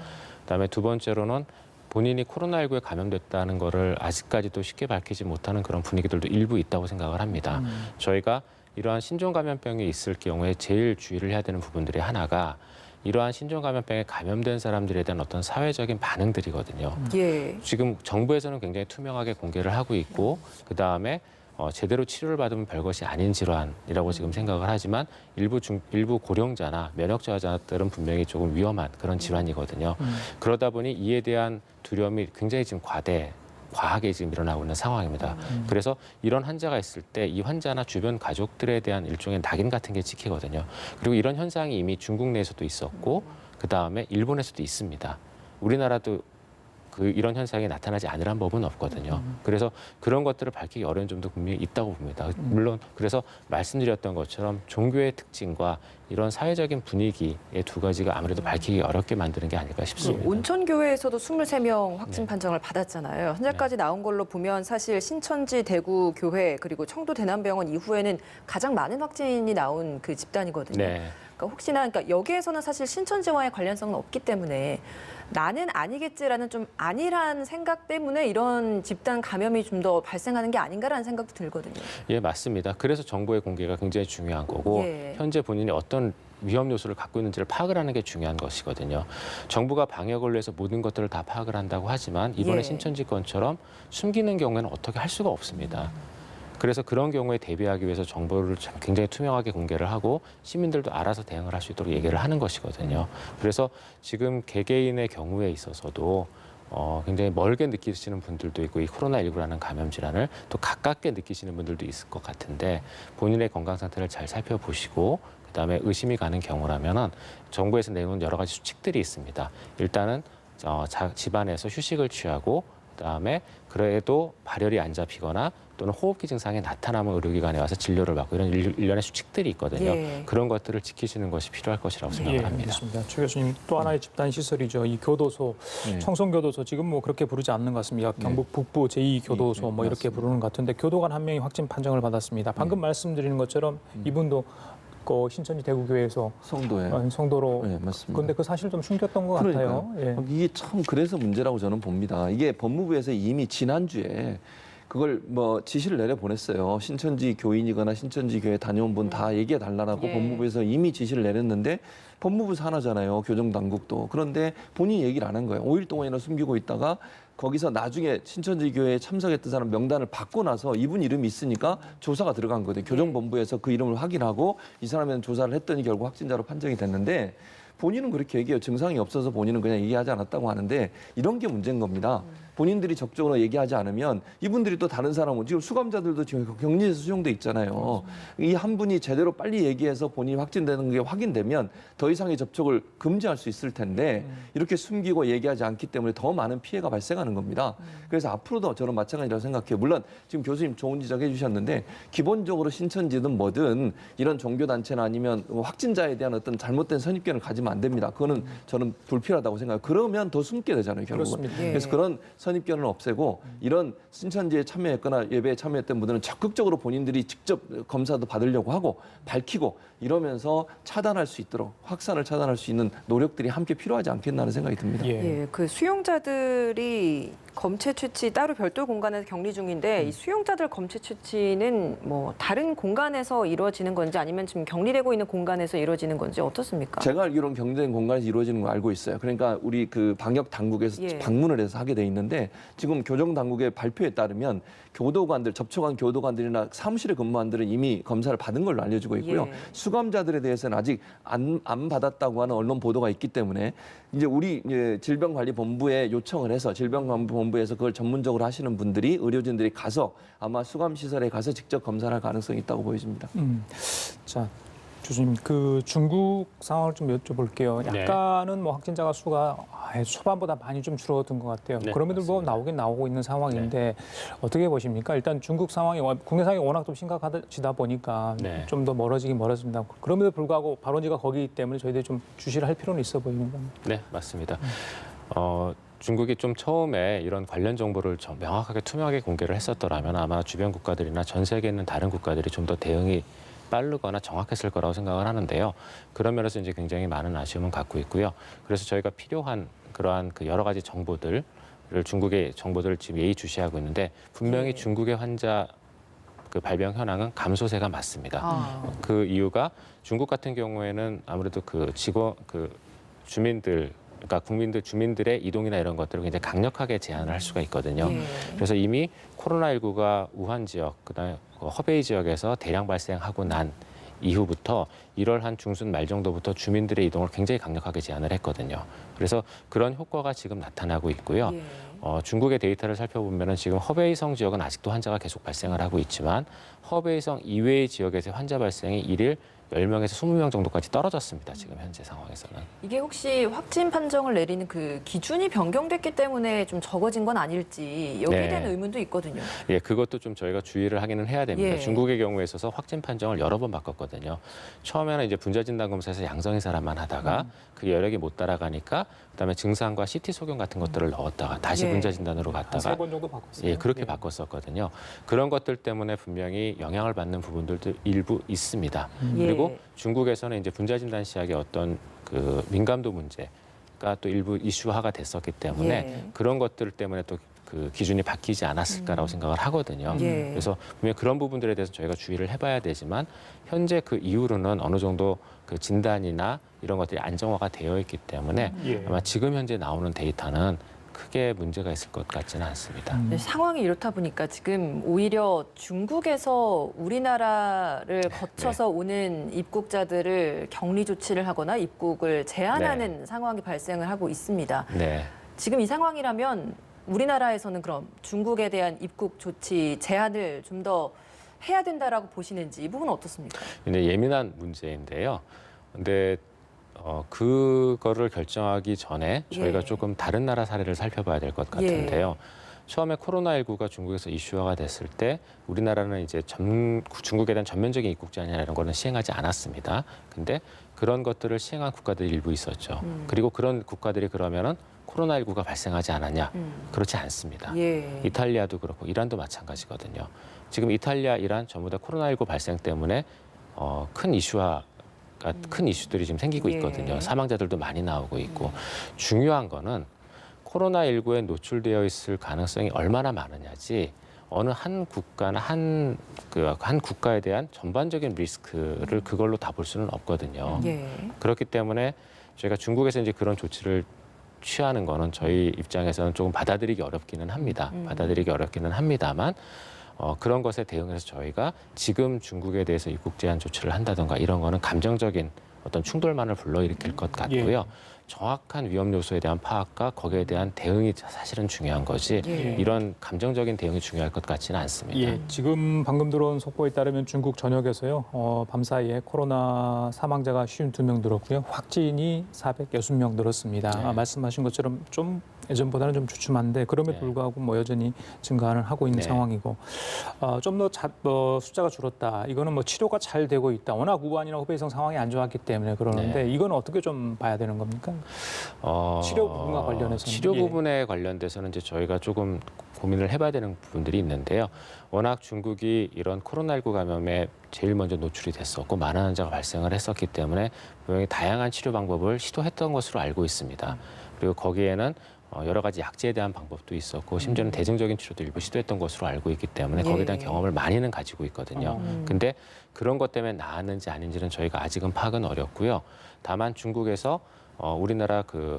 그다음에 두 번째로는 본인이 코로나19에 감염됐다는 거를 아직까지도 쉽게 밝히지 못하는 그런 분위기들도 일부 있다고 생각을 합니다. 저희가 이러한 신종 감염병이 있을 경우에 제일 주의를 해야 되는 부분들이 하나가 이러한 신종 감염병에 감염된 사람들에 대한 어떤 사회적인 반응들이거든요. 예. 지금 정부에서는 굉장히 투명하게 공개를 하고 있고 그다음에 제대로 치료를 받으면 별것이 아닌 질환이라고 지금 생각을 하지만 일부 고령자나 면역 저하자들은 분명히 조금 위험한 그런 질환이거든요. 그러다 보니 이에 대한 두려움이 굉장히 지금 과하게 지금 일어나고 있는 상황입니다. 그래서 이런 환자가 있을 때 이 환자나 주변 가족들에 대한 일종의 낙인 같은 게 찍히거든요. 그리고 이런 현상이 이미 중국 내에서도 있었고 그다음에 일본에서도 있습니다. 우리나라도 이런 현상이 나타나지 않으란 법은 없거든요. 그래서 그런 것들을 밝히기 어려운 점도 분명히 있다고 봅니다. 물론 그래서 말씀드렸던 것처럼 종교의 특징과 이런 사회적인 분위기의 두 가지가 아무래도 밝히기 어렵게 만드는 게 아닐까 싶습니다. 온천교회에서도 23명 확진 네. 판정을 받았잖아요. 현재까지 나온 걸로 보면 사실 신천지 대구 교회 그리고 청도 대남병원 이후에는 가장 많은 확진이 나온 그 집단이거든요. 네. 그러니까 혹시나 여기에서는 사실 신천지와의 관련성은 없기 때문에 나는 아니겠지라는 좀 아니란 생각 때문에 이런 집단 감염이 좀 더 발생하는 게 아닌가라는 생각도 들거든요. 예, 맞습니다. 그래서 정보의 공개가 굉장히 중요한 거고 예. 현재 본인이 어떤 위험 요소를 갖고 있는지를 파악을 하는 게 중요한 것이거든요. 정부가 방역을 위해서 모든 것들을 다 파악을 한다고 하지만 이번에 예. 신천지 건처럼 숨기는 경우에는 어떻게 할 수가 없습니다. 그래서 그런 경우에 대비하기 위해서 정보를 굉장히 투명하게 공개를 하고 시민들도 알아서 대응을 할 수 있도록 얘기를 하는 것이거든요. 그래서 지금 개개인의 경우에 있어서도 굉장히 멀게 느끼시는 분들도 있고 이 코로나19라는 감염 질환을 또 가깝게 느끼시는 분들도 있을 것 같은데 본인의 건강 상태를 잘 살펴보시고 그다음에 의심이 가는 경우라면은 정부에서 내놓은 여러 가지 수칙들이 있습니다. 일단은 집안에서 휴식을 취하고 그다음에 그래도 발열이 안 잡히거나 또는 호흡기 증상이 나타나면 의료기관에 와서 진료를 받고 이런 일련의 수칙들이 있거든요. 예. 그런 것들을 지키시는 것이 필요할 것이라고 생각을 예, 합니다. 알겠습니다. 최 교수님 또 하나의 집단 시설이죠. 이 교도소, 네. 청송교도소 지금 뭐 그렇게 부르지 않는 것 같습니다. 경북 북부 제2교도소 뭐 이렇게 맞습니다. 부르는 것 같은데 교도관 한 명이 확진 판정을 받았습니다. 방금 말씀드리는 것처럼 이분도 그 신천지 대구교회에서 성도에. 성도로 네, 맞습니다. 그런데 그 사실 좀 숨겼던 것 같아요. 예. 이게 참 그래서 문제라고 저는 봅니다. 이게 법무부에서 이미 지난주에 그걸 뭐 지시를 내려 보냈어요. 신천지 교인이거나 신천지 교회 다녀온 분 다 얘기해 달라고 예. 법무부에서 이미 지시를 내렸는데 법무부 산하잖아요. 교정당국도. 그런데 본인이 얘기를 안 한 거예요. 5일 동안이나 숨기고 있다가 거기서 나중에 신천지 교회에 참석했던 사람 명단을 받고 나서 이분 이름이 있으니까 조사가 들어간 거거든요. 교정본부에서 그 이름을 확인하고 이 사람에 대한 조사를 했더니 결국 확진자로 판정이 됐는데 본인은 그렇게 얘기해요. 증상이 없어서 본인은 그냥 얘기하지 않았다고 하는데 이런 게 문제인 겁니다. 본인들이 적극적으로 얘기하지 않으면 이분들이 또 다른 사람은 지금 수감자들도 지금 격리에서 수용돼 있잖아요. 이 한 분이 제대로 빨리 얘기해서 본인이 확진되는 게 확인되면 더 이상의 접촉을 금지할 수 있을 텐데 이렇게 숨기고 얘기하지 않기 때문에 더 많은 피해가 발생하는 겁니다. 그래서 앞으로도 저는 마찬가지라고 생각해요. 물론 지금 교수님 좋은 지적해 주셨는데 기본적으로 신천지든 뭐든 이런 종교단체나 아니면 확진자에 대한 어떤 잘못된 선입견을 가지면 안 됩니다. 그거는 저는 불필요하다고 생각해요. 그러면 더 숨게 되잖아요, 결국은. 그렇습니다. 예. 그래서 그런 선입견을 없애고 이런 신천지에 참여했거나 예배에 참여했던 분들은 적극적으로 본인들이 직접 검사도 받으려고 하고 밝히고 이러면서 차단할 수 있도록 확산을 차단할 수 있는 노력들이 함께 필요하지 않겠나 하는 생각이 듭니다. 예, 그 수용자들이 검체 채취 따로 별도 공간에서 격리 중인데 이 수용자들 검체 채취는 뭐 다른 공간에서 이루어지는 건지 아니면 지금 격리되고 있는 공간에서 이루어지는 건지 어떻습니까? 제가 알기로는 경제적인 공간에서 이루어지는 거 알고 있어요. 그러니까 우리 그 방역 당국에서 예. 방문을 해서 하게 돼 있는데 지금 교정 당국의 발표에 따르면 교도관들 접촉한 교도관들이나 사무실에 근무한들은 이미 검사를 받은 걸로 알려지고 있고요. 예. 수감자들에 대해서는 아직 안 받았다고 하는 언론 보도가 있기 때문에 이제 우리 질병관리본부에 요청을 해서 질병관리본부에서 그걸 전문적으로 하시는 분들이 의료진들이 가서 아마 수감시설에 가서 직접 검사를 할 가능성이 있다고 보여집니다. 자, 교수님, 그 중국 상황을 좀 여쭤볼게요. 네. 약간은 뭐 확진자가 수가 초반보다 많이 좀 줄어든 것 같아요. 네, 그럼에도 불구하고 맞습니다. 나오긴 나오고 있는 상황인데 어떻게 보십니까? 일단 중국 상황이 국내 상황이 워낙 좀 심각하다 보니까 네. 좀 더 멀어지긴 멀어집니다. 그럼에도 불구하고 발원지가 거기이기 때문에 저희들이 좀 주시를 할 필요는 있어 보입니다. 네, 맞습니다. 중국이 좀 처음에 이런 관련 정보를 좀 명확하게 투명하게 공개를 했었더라면 아마 주변 국가들이나 전 세계에 있는 다른 국가들이 좀 더 대응이 빠르거나 정확했을 거라고 생각을 하는데요. 그런 면에서 이제 굉장히 많은 아쉬움은 갖고 있고요. 그래서 저희가 필요한 그러한 그 여러 가지 정보들을 중국의 정보들을 지금 예의주시하고 있는데 분명히 네. 중국의 환자 그 발병 현황은 감소세가 맞습니다. 아, 그 이유가 중국 같은 경우에는 아무래도 그 주민들 그러니까 주민들의 이동이나 이런 것들을 굉장히 강력하게 제한을 할 수가 있거든요. 예. 그래서 이미 코로나19가 우한 지역, 그다음에 허베이 지역에서 대량 발생하고 난 이후부터 1월 한 중순 말 정도부터 주민들의 이동을 굉장히 강력하게 제한을 했거든요. 그래서 그런 효과가 지금 나타나고 있고요. 예. 중국의 데이터를 살펴보면 지금 허베이성 지역은 아직도 환자가 계속 발생을 하고 있지만 허베이성 이외의 지역에서 환자 발생이 일일 10명에서 20명 정도까지 떨어졌습니다. 지금 현재 상황에서는. 이게 혹시 확진 판정을 내리는 그 기준이 변경됐기 때문에 좀 적어진 건 아닐지 여기에 네. 대한 의문도 있거든요. 예, 그것도 좀 저희가 주의를 하기는 해야 됩니다. 예. 중국의 경우에 있어서 확진 판정을 여러 번 바꿨거든요. 처음에는 이제 분자진단검사에서 양성인 사람만 하다가 그 여력이 못 따라가니까 그다음에 증상과 CT 소견 같은 것들을 넣었다가 다시 예. 분자진단으로 한 갔다가 3번 정도 바꿨어요. 예, 그렇게 바꿨었거든요. 그런 것들 때문에 분명히 영향을 받는 부분들도 일부 있습니다. 예. 그리고 중국에서는 이제 분자진단 시약의 어떤 그 민감도 문제가 또 일부 이슈화가 됐었기 때문에 예. 그런 것들 때문에 또 그 기준이 바뀌지 않았을까라고 생각을 하거든요. 예. 그래서 분명히 그런 부분들에 대해서 저희가 주의를 해봐야 되지만 현재 그 이후로는 어느 정도 그 진단이나 이런 것들이 안정화가 되어 있기 때문에 예. 아마 지금 현재 나오는 데이터는 크게 문제가 있을 것 같지는 않습니다. 네, 상황이 이렇다 보니까 지금 오히려 중국에서 우리나라를 거쳐서 오는 입국자들을 격리 조치를 하거나 입국을 제한하는 상황이 발생을 하고 있습니다. 네. 지금 이 상황이라면 우리나라에서는 그럼 중국에 대한 입국 조치 제한을 좀 더 해야 된다라고 보시는지 이 부분은 어떻습니까? 근데 예민한 문제인데요. 근데 그거를 결정하기 전에 저희가 예. 조금 다른 나라 사례를 살펴봐야 될 것 같은데요. 처음에 코로나19가 중국에서 이슈화가 됐을 때 우리나라는 이제 중국에 대한 전면적인 입국 제한이나 이런 거는 시행하지 않았습니다. 근데 그런 것들을 시행한 국가들이 일부 있었죠. 그리고 그런 국가들이 그러면은 코로나19가 발생하지 않았냐? 그렇지 않습니다. 예. 이탈리아도 그렇고 이란도 마찬가지거든요. 지금 이탈리아, 이란 전부 다 코로나19 발생 때문에 큰 큰 이슈들이 지금 생기고 예. 있거든요. 사망자들도 많이 나오고 있고 중요한 거는 코로나19에 노출되어 있을 가능성이 얼마나 많으냐지 어느 한 국가나 한 국가에 대한 전반적인 리스크를 그걸로 다 볼 수는 없거든요. 예. 그렇기 때문에 저희가 중국에서 이제 그런 조치를 취하는 거는 저희 입장에서는 조금 받아들이기 어렵기는 합니다. 받아들이기 어렵기는 합니다만 그런 것에 대응해서 저희가 지금 중국에 대해서 입국 제한 조치를 한다던가 이런 거는 감정적인 어떤 충돌만을 불러일으킬 것 같고요. 정확한 위험 요소에 대한 파악과 거기에 대한 대응이 사실은 중요한 거지 예. 이런 감정적인 대응이 중요할 것 같지는 않습니다. 예, 지금 방금 들어온 속보에 따르면 중국 전역에서요, 밤 사이에 코로나 사망자가 52명 늘었고요, 확진이 460명 늘었습니다. 네. 말씀하신 것처럼 좀 예전보다는 좀 주춤한데 그럼에도 네. 불구하고 뭐 여전히 증가는 하고 있는 네. 상황이고 좀 더 숫자가 줄었다. 이거는 뭐 치료가 잘 되고 있다. 워낙 우한이나 후베이성 상황이 안 좋았기 때문에 그러는데 이건 어떻게 좀 봐야 되는 겁니까? 치료 부분과 관련해서는 치료 부분에 관련돼서는 이제 저희가 조금 고민을 해봐야 되는 부분들이 있는데요. 워낙 중국이 이런 코로나19 감염에 제일 먼저 노출이 됐었고 많은 환자가 발생을 했었기 때문에 분명히 다양한 치료 방법을 시도했던 것으로 알고 있습니다. 그리고 거기에는 여러 가지 약제에 대한 방법도 있었고 심지어는 대증적인 치료도 일부 시도했던 것으로 알고 있기 때문에 거기에 대한 경험을 많이는 가지고 있거든요. 근데 그런 것 때문에 나았는지 아닌지는 저희가 아직은 파악은 어렵고요. 다만 중국에서 우리나라 그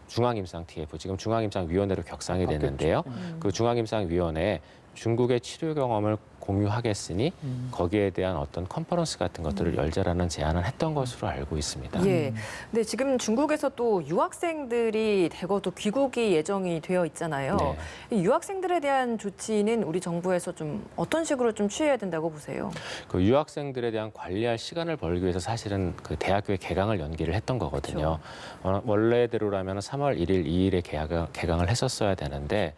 중앙임상-TF, 지금 중앙임상위원회로 격상이 됐는데요. 그 중앙임상위원회에 중국의 치료 경험을 공유하겠으니 거기에 대한 어떤 컨퍼런스 같은 것들을 열자라는 제안을 했던 것으로 알고 있습니다. 예. 근데 지금 중국에서 또 유학생들이 대거 또 귀국이 예정이 되어 있잖아요. 네. 이 유학생들에 대한 조치는 우리 정부에서 좀 어떤 식으로 좀 취해야 된다고 보세요? 그 유학생들에 대한 관리할 시간을 벌기 위해서 사실은 그 대학교의 개강을 연기를 했던 거거든요. 원래대로라면 3월 1일, 2일에 개강을 했었어야 되는데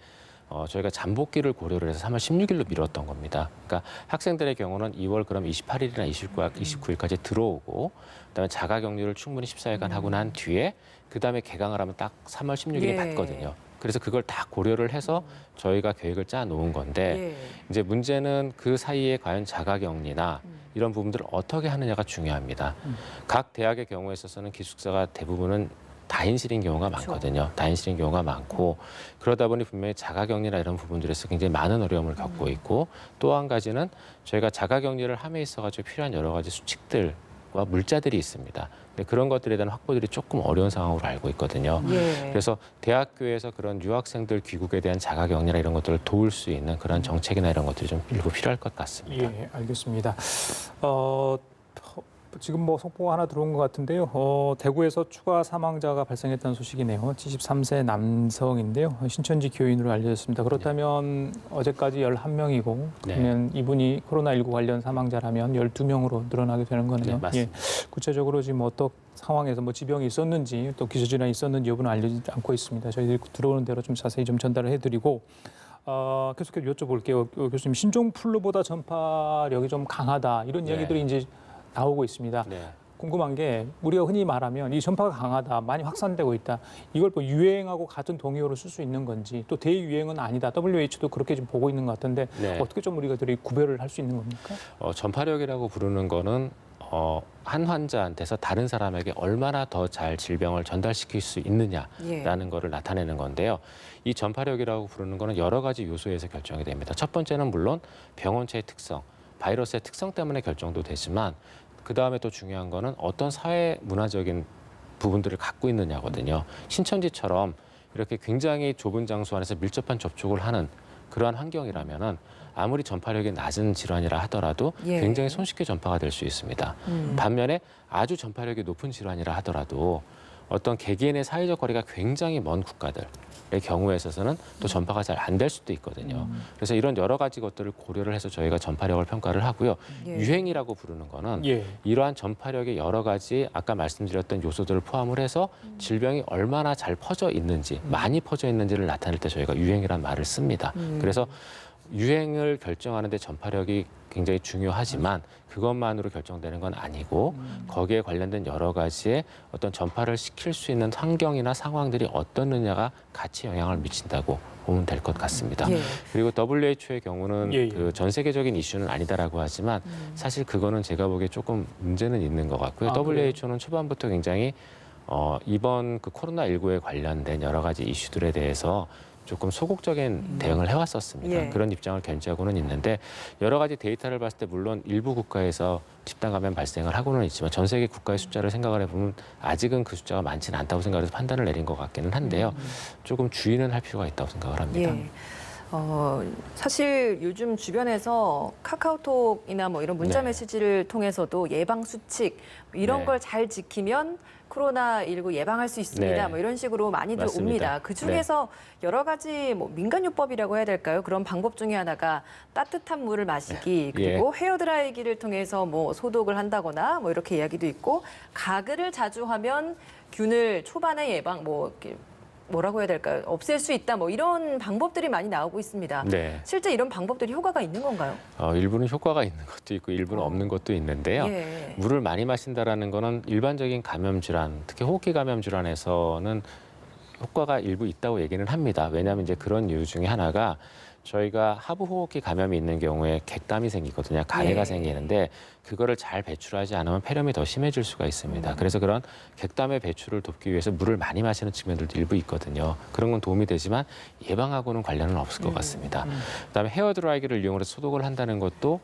저희가 잠복기를 고려를 해서 3월 16일로 미뤘던 겁니다. 그러니까 학생들의 경우는 2월 그럼 28일이나 29일까지 들어오고 그다음에 자가격리를 충분히 14일간 하고 난 뒤에 그다음에 개강을 하면 딱 3월 16일에 예. 받거든요. 그래서 그걸 다 고려를 해서 저희가 계획을 짜 놓은 건데 예. 이제 문제는 그 사이에 과연 자가격리나 이런 부분들을 어떻게 하느냐가 중요합니다. 각 대학의 경우에 있어서는 기숙사가 대부분은 다인실인 경우가 많거든요. 다인실인 경우가 많고 그러다 보니 분명히 자가격리나 이런 부분들에서 굉장히 많은 어려움을 겪고 있고 또 한 가지는 저희가 자가격리를 함에 있어가지고 필요한 여러 가지 수칙들과 물자들이 있습니다. 근데 그런 것들에 대한 확보들이 조금 어려운 상황으로 알고 있거든요. 예. 그래서 대학교에서 그런 유학생들 귀국에 대한 자가격리나 이런 것들을 도울 수 있는 그런 정책이나 이런 것들이 좀 일부 필요할 것 같습니다. 예, 알겠습니다. 지금 뭐 속보가 하나 들어온 것 같은데요. 대구에서 추가 사망자가 발생했다는 소식이네요. 73세 남성인데요. 신천지 교인으로 알려졌습니다. 그렇다면 어제까지 11명이고 그러면 이분이 코로나19 관련 사망자라면 12명으로 늘어나게 되는 거네요. 네, 맞습니다. 예, 구체적으로 지금 어떤 상황에서 뭐 지병이 있었는지 또 기저질환이 있었는지 여부는 알려지지 않고 있습니다. 저희들이 들어오는 대로 좀 자세히 좀 전달을 해드리고 계속해서 여쭤볼게요. 교수님, 신종플루보다 전파력이 좀 강하다 이런 이야기들이 이제 나오고 있습니다. 네. 궁금한 게 우리가 흔히 말하면 이 전파가 강하다, 많이 확산되고 있다. 이걸 뭐 유행하고 같은 동의어로 쓸 수 있는 건지 또 대유행은 아니다. WH도 그렇게 좀 보고 있는 것 같은데 네. 어떻게 좀 우리가 구별을 할 수 있는 겁니까? 전파력이라고 부르는 거는 한 환자한테서 다른 사람에게 얼마나 더 잘 질병을 전달시킬 수 있느냐라는 거를 나타내는 건데요. 이 전파력이라고 부르는 거는 여러 가지 요소에서 결정이 됩니다. 첫 번째는 물론 병원체의 특성, 바이러스의 특성 때문에 결정도 되지만 그다음에 또 중요한 거는 어떤 사회 문화적인 부분들을 갖고 있느냐거든요. 신천지처럼 이렇게 굉장히 좁은 장소 안에서 밀접한 접촉을 하는 그러한 환경이라면은 아무리 전파력이 낮은 질환이라 하더라도 굉장히 손쉽게 전파가 될 수 있습니다. 반면에 아주 전파력이 높은 질환이라 하더라도 어떤 개개인의 사회적 거리가 굉장히 먼 국가들의 경우에 있어서는 또 전파가 잘 안 될 수도 있거든요. 그래서 이런 여러 가지 것들을 고려를 해서 저희가 전파력을 평가를 하고요. 유행이라고 부르는 거는 이러한 전파력의 여러 가지 아까 말씀드렸던 요소들을 포함을 해서 질병이 얼마나 잘 퍼져 있는지, 많이 퍼져 있는지를 나타낼 때 저희가 유행이란 말을 씁니다. 그래서 유행을 결정하는 데 전파력이 굉장히 중요하지만 그것만으로 결정되는 건 아니고 거기에 관련된 여러 가지의 어떤 전파를 시킬 수 있는 환경이나 상황들이 어떻느냐가 같이 영향을 미친다고 보면 될 것 같습니다. 그리고 WHO의 경우는 그 전 세계적인 이슈는 아니다라고 하지만 사실 그거는 제가 보기에 조금 문제는 있는 것 같고요. WHO는 초반부터 굉장히 이번 그 코로나19에 관련된 여러 가지 이슈들에 대해서 조금 소극적인 대응을 해왔었습니다. 예. 그런 입장을 견지하고는 있는데 여러 가지 데이터를 봤을 때 물론 일부 국가에서 집단 감염 발생을 하고는 있지만 전 세계 국가의 숫자를 생각을 해보면 아직은 그 숫자가 많지는 않다고 생각해서 판단을 내린 것 같기는 한데요. 조금 주의는 할 필요가 있다고 생각을 합니다. 예. 사실 요즘 주변에서 카카오톡이나 뭐 이런 문자 네. 메시지를 통해서도 예방 수칙 이런 네. 걸 잘 지키면 코로나19 예방할 수 있습니다. 네. 뭐 이런 식으로 많이들 맞습니다. 옵니다. 그 중에서 여러 가지 뭐 민간요법이라고 해야 될까요? 그런 방법 중에 하나가 따뜻한 물을 마시기 그리고 헤어드라이기를 통해서 뭐 소독을 한다거나 뭐 이렇게 이야기도 있고 가글을 자주 하면 균을 초반에 예방 뭐 이렇게 뭐라고 해야 될까요? 없앨 수 있다 뭐 이런 방법들이 많이 나오고 있습니다. 네. 실제 이런 방법들이 효과가 있는 건가요? 일부는 효과가 있는 것도 있고 일부는 없는 것도 있는데요. 예. 물을 많이 마신다라는 거는 일반적인 감염 질환, 특히 호흡기 감염 질환에서는 효과가 일부 있다고 얘기는 합니다. 왜냐하면 이제 그런 이유 중에 하나가 저희가 하부 호흡기 감염이 있는 경우에 객담이 생기거든요. 가래가 예. 생기는데 그거를 잘 배출하지 않으면 폐렴이 더 심해질 수가 있습니다. 그래서 그런 객담의 배출을 돕기 위해서 물을 많이 마시는 측면들도 일부 있거든요. 그런 건 도움이 되지만 예방하고는 관련은 없을 것 같습니다. 그다음에 헤어드라이기를 이용해서 소독을 한다는 것도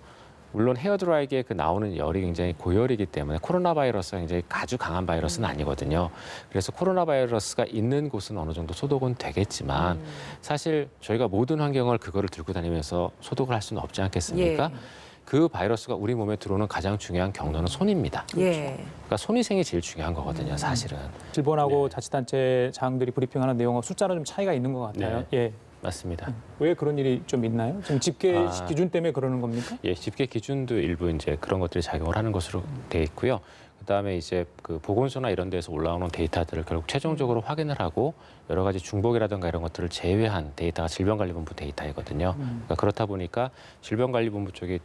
물론 헤어드라이기에 그 나오는 열이 굉장히 고열이기 때문에 코로나 바이러스가 굉장히 아주 강한 바이러스는 아니거든요. 그래서 코로나 바이러스가 있는 곳은 어느 정도 소독은 되겠지만 사실 저희가 모든 환경을 그거를 들고 다니면서 소독을 할 수는 없지 않겠습니까? 예. 그 바이러스가 우리 몸에 들어오는 가장 중요한 경로는 손입니다. 예. 그러니까 손위생이 제일 중요한 거거든요, 사실은. 질본하고 네. 자치단체장들이 브리핑하는 내용하고 숫자는 좀 차이가 있는 것 같아요. 네. 예. 맞습니다. 왜 그런 일이 좀 있나요? 지금 집계 기준 때문에 그러는 겁니까? 예, 집계 기준도 일부 이제 그런 것들이 작용을 하는 것으로 돼 있고요. 그다음에 이제 그 보건소나 이런 데서 올라오는 데이터들을 결국 최종적으로 확인을 하고 여러 가지 중복이라든가 이런 것들을 제외한 데이터가 질병관리본부 데이터이거든요. 그러니까 그렇다 보니까 질병관리본부 쪽의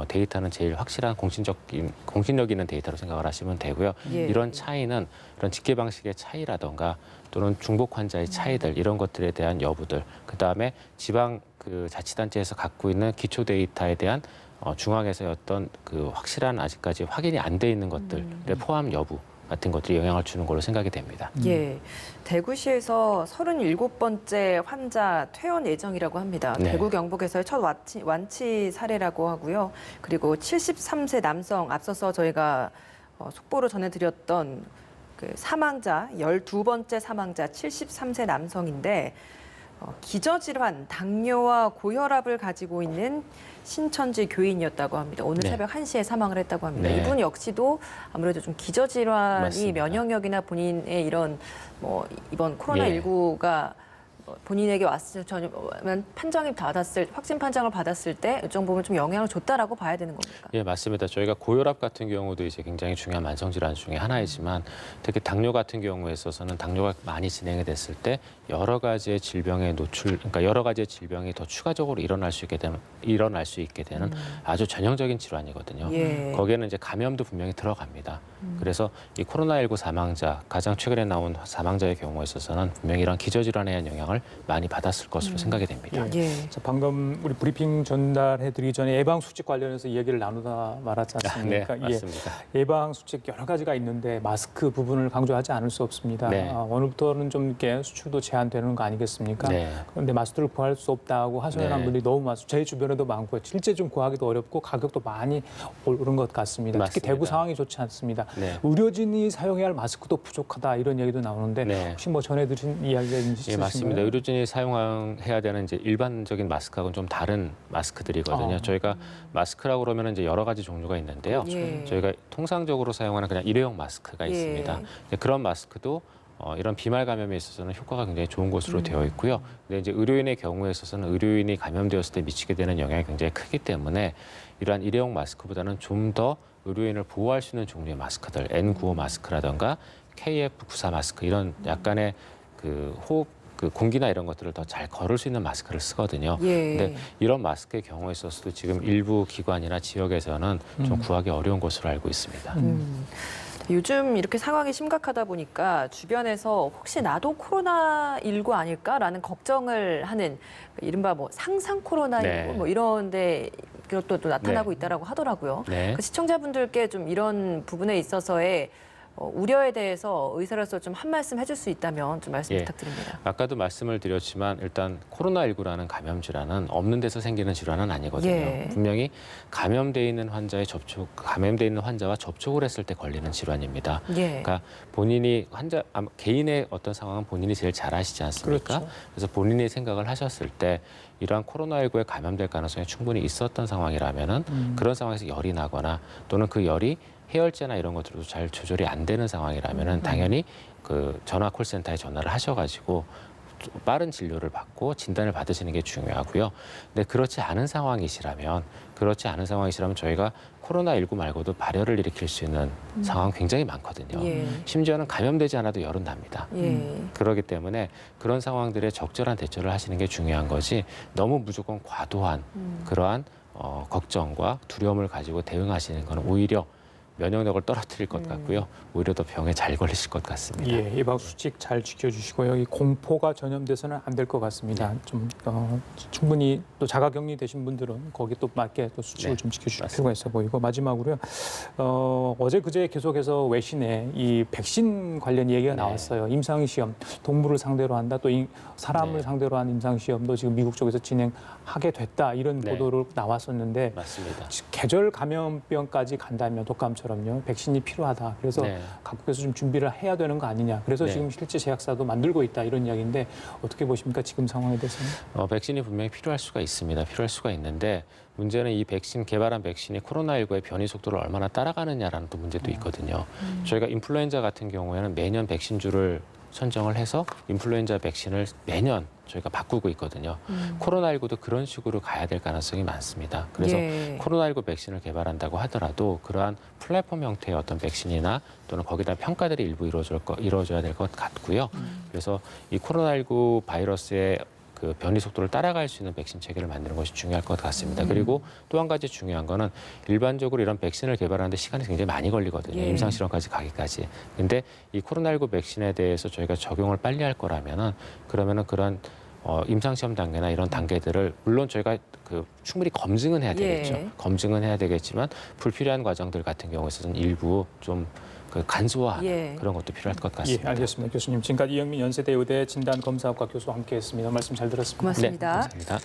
데이터는 제일 확실한 공신력 있는 데이터로 생각을 하시면 되고요. 예. 이런 차이는 이런 집계 방식의 차이라든가 또는 중복 환자의 차이들 이런 것들에 대한 여부들, 그다음에 지방 그 자치단체에서 갖고 있는 기초 데이터에 대한 중앙에서의 어떤 그 확실한 아직까지 확인이 안 돼 있는 것들의 포함 여부 같은 것들이 영향을 주는 걸로 생각이 됩니다. 예. 대구시에서 37번째 환자 퇴원 예정이라고 합니다. 네. 대구 경북에서의 첫 완치 사례라고 하고요. 그리고 73세 남성 앞서서 저희가 속보로 전해드렸던 그 사망자 12번째 사망자 73세 남성인데 기저질환, 당뇨와 고혈압을 가지고 있는 신천지 교인이었다고 합니다. 오늘 네. 새벽 1시에 사망을 했다고 합니다. 네. 이분 역시도 아무래도 좀 기저질환이 맞습니다. 면역력이나 본인의 이런 뭐 이번 코로나19가 본인에게 왔을 전에 확진 판정을 받았을 때 일정 부분 좀 영향을 줬다라고 봐야 되는 겁니까? 예, 맞습니다. 저희가 고혈압 같은 경우도 이제 굉장히 중요한 만성 질환 중에 하나이지만 특히 당뇨 같은 경우에 있어서는 당뇨가 많이 진행이 됐을 때 여러 가지의 질병에 그러니까 여러 가지의 질병이 더 추가적으로 일어날 수 있게 되는 아주 전형적인 질환이거든요. 예. 거기에는 이제 감염도 분명히 들어갑니다. 그래서 이 코로나19 사망자, 가장 최근에 나온 사망자의 경우에 있어서는 분명히 이런 기저질환에 대한 영향을 많이 받았을 것으로 생각이 됩니다. 예. 자, 방금 우리 브리핑 전달해드리기 전에 예방 수칙 관련해서 이야기를 나누다 말았지 네, 않습니까? 맞습니다. 예방 수칙 여러 가지가 있는데 마스크 부분을 강조하지 않을 수 없습니다. 네. 오늘부터는 좀 이렇게 수출도 제한되는 거 아니겠습니까? 네. 그런데 마스크를 구할 수 없다고 하소연한 네. 분들이 너무 많습니다. 제 주변에도 많고 실제 좀 구하기도 어렵고 가격도 많이 오른 것 같습니다. 특히 맞습니다. 대구 상황이 좋지 않습니다. 네. 의료진이 사용해야 할 마스크도 부족하다 이런 얘기도 나오는데 네. 혹시 뭐 전해드린 이야기가 있으신가요? 예, 맞습니다. 의료진이 사용해야 되는 이제 일반적인 마스크하고는 좀 다른 마스크들이거든요. 저희가 마스크라고 그러면 이제 여러 가지 종류가 있는데요. 예. 저희가 통상적으로 사용하는 그냥 일회용 마스크가 예. 있습니다. 그런 마스크도 이런 비말 감염에 있어서는 효과가 굉장히 좋은 것으로 되어 있고요. 근데 이제 의료인의 경우에 있어서는 의료인이 감염되었을 때 미치게 되는 영향이 굉장히 크기 때문에 이러한 일회용 마스크보다는 좀 더 의료인을 보호할 수 있는 종류의 마스크들, N95 마스크라든가 KF94 마스크 이런 약간의 그 호흡 그 공기나 이런 것들을 더 잘 걸을 수 있는 마스크를 쓰거든요. 예. 근데 이런 마스크의 경우에 있어서도 지금 일부 기관이나 지역에서는 좀 구하기 어려운 것으로 알고 있습니다. 요즘 이렇게 상황이 심각하다 보니까 주변에서 혹시 나도 코로나19 아닐까라는 걱정을 하는 이른바 뭐 상상 코로나19 네. 뭐 이런데 그것도 또 나타나고 네. 있다라고 하더라고요. 네. 그 시청자분들께 좀 이런 부분에 있어서의 우려에 대해서 의사로서 좀 한 말씀 해줄 수 있다면 좀 말씀 예. 부탁드립니다. 아까도 말씀을 드렸지만 일단 코로나19라는 감염 질환은 없는 데서 생기는 질환은 아니거든요. 예. 분명히 감염돼 있는 감염돼 있는 환자와 접촉을 했을 때 걸리는 질환입니다. 예. 그러니까 본인이 개인의 어떤 상황은 본인이 제일 잘 아시지 않습니까? 그렇죠. 그래서 본인이 생각을 하셨을 때 이러한 코로나19에 감염될 가능성이 충분히 있었던 상황이라면은 그런 상황에서 열이 나거나 또는 그 열이 해열제나 이런 것들도 잘 조절이 안 되는 상황이라면은 당연히 그 전화 콜센터에 전화를 하셔가지고 빠른 진료를 받고 진단을 받으시는 게 중요하고요. 근데 그렇지 않은 상황이시라면 저희가 코로나19 말고도 발열을 일으킬 수 있는 상황 굉장히 많거든요. 예. 심지어는 감염되지 않아도 열은 납니다. 예. 그렇기 때문에 그런 상황들에 적절한 대처를 하시는 게 중요한 거지 너무 무조건 과도한 그러한 걱정과 두려움을 가지고 대응하시는 건 오히려 면역력을 떨어뜨릴 것 같고요. 오히려 더 병에 잘 걸리실 것 같습니다. 예, 예방 수칙 잘 지켜주시고요. 이 공포가 전염돼서는 안 될 것 같습니다. 좀 충분히 또 자가격리 되신 분들은 거기 또 맞게 또 수칙을 네, 좀 지켜주실 맞습니다. 필요가 있어 보이고 마지막으로요. 어제 그제 계속해서 외신에 이 백신 관련 얘기가 네. 나왔어요. 임상 시험 동물을 상대로 한다, 또 사람을 네. 상대로 한 임상 시험도 지금 미국 쪽에서 진행하게 됐다 이런 네. 보도로 나왔었는데. 맞습니다. 계절 감염병까지 간다면 독감처럼요 백신이 필요하다. 그래서 네. 각국에서 좀 준비를 해야 되는 거 아니냐. 그래서 네. 지금 실제 제약사도 만들고 있다 이런 이야기인데 어떻게 보십니까 지금 상황에 대해서는? 백신이 분명히 필요할 수가 있습니다. 필요할 수가 있는데 문제는 이 개발한 백신이 코로나19의 변이 속도를 얼마나 따라가느냐라는 또 문제도 있거든요. 저희가 인플루엔자 같은 경우에는 매년 백신주를 선정을 해서 인플루엔자 백신을 매년 저희가 바꾸고 있거든요. 코로나19도 그런 식으로 가야 될 가능성이 많습니다. 그래서 예. 코로나19 백신을 개발한다고 하더라도 그러한 플랫폼 형태의 어떤 백신이나 또는 거기다 평가들이 일부 이루어져야 될 것 같고요. 그래서 이 코로나19 바이러스의 그 변이 속도를 따라갈 수 있는 백신 체계를 만드는 것이 중요할 것 같습니다. 그리고 또 한 가지 중요한 거는 일반적으로 이런 백신을 개발하는데 시간이 굉장히 많이 걸리거든요. 예. 임상 실험까지 가기까지. 근데 이 코로나19 백신에 대해서 저희가 적용을 빨리 할 거라면은 그러면은 그런 임상 시험 단계나 이런 단계들을 물론 저희가 충분히 검증은 해야 되겠죠. 예. 검증은 해야 되겠지만 불필요한 과정들 같은 경우에 있어서는 일부 좀 간소화하는 예. 그런 것도 필요할 것 예, 같습니다. 알겠습니다. 교수님 지금까지 이영민 연세대 의대 진단검사학과 교수와 함께했습니다. 말씀 잘 들었습니다. 고맙습니다. 네, 감사합니다.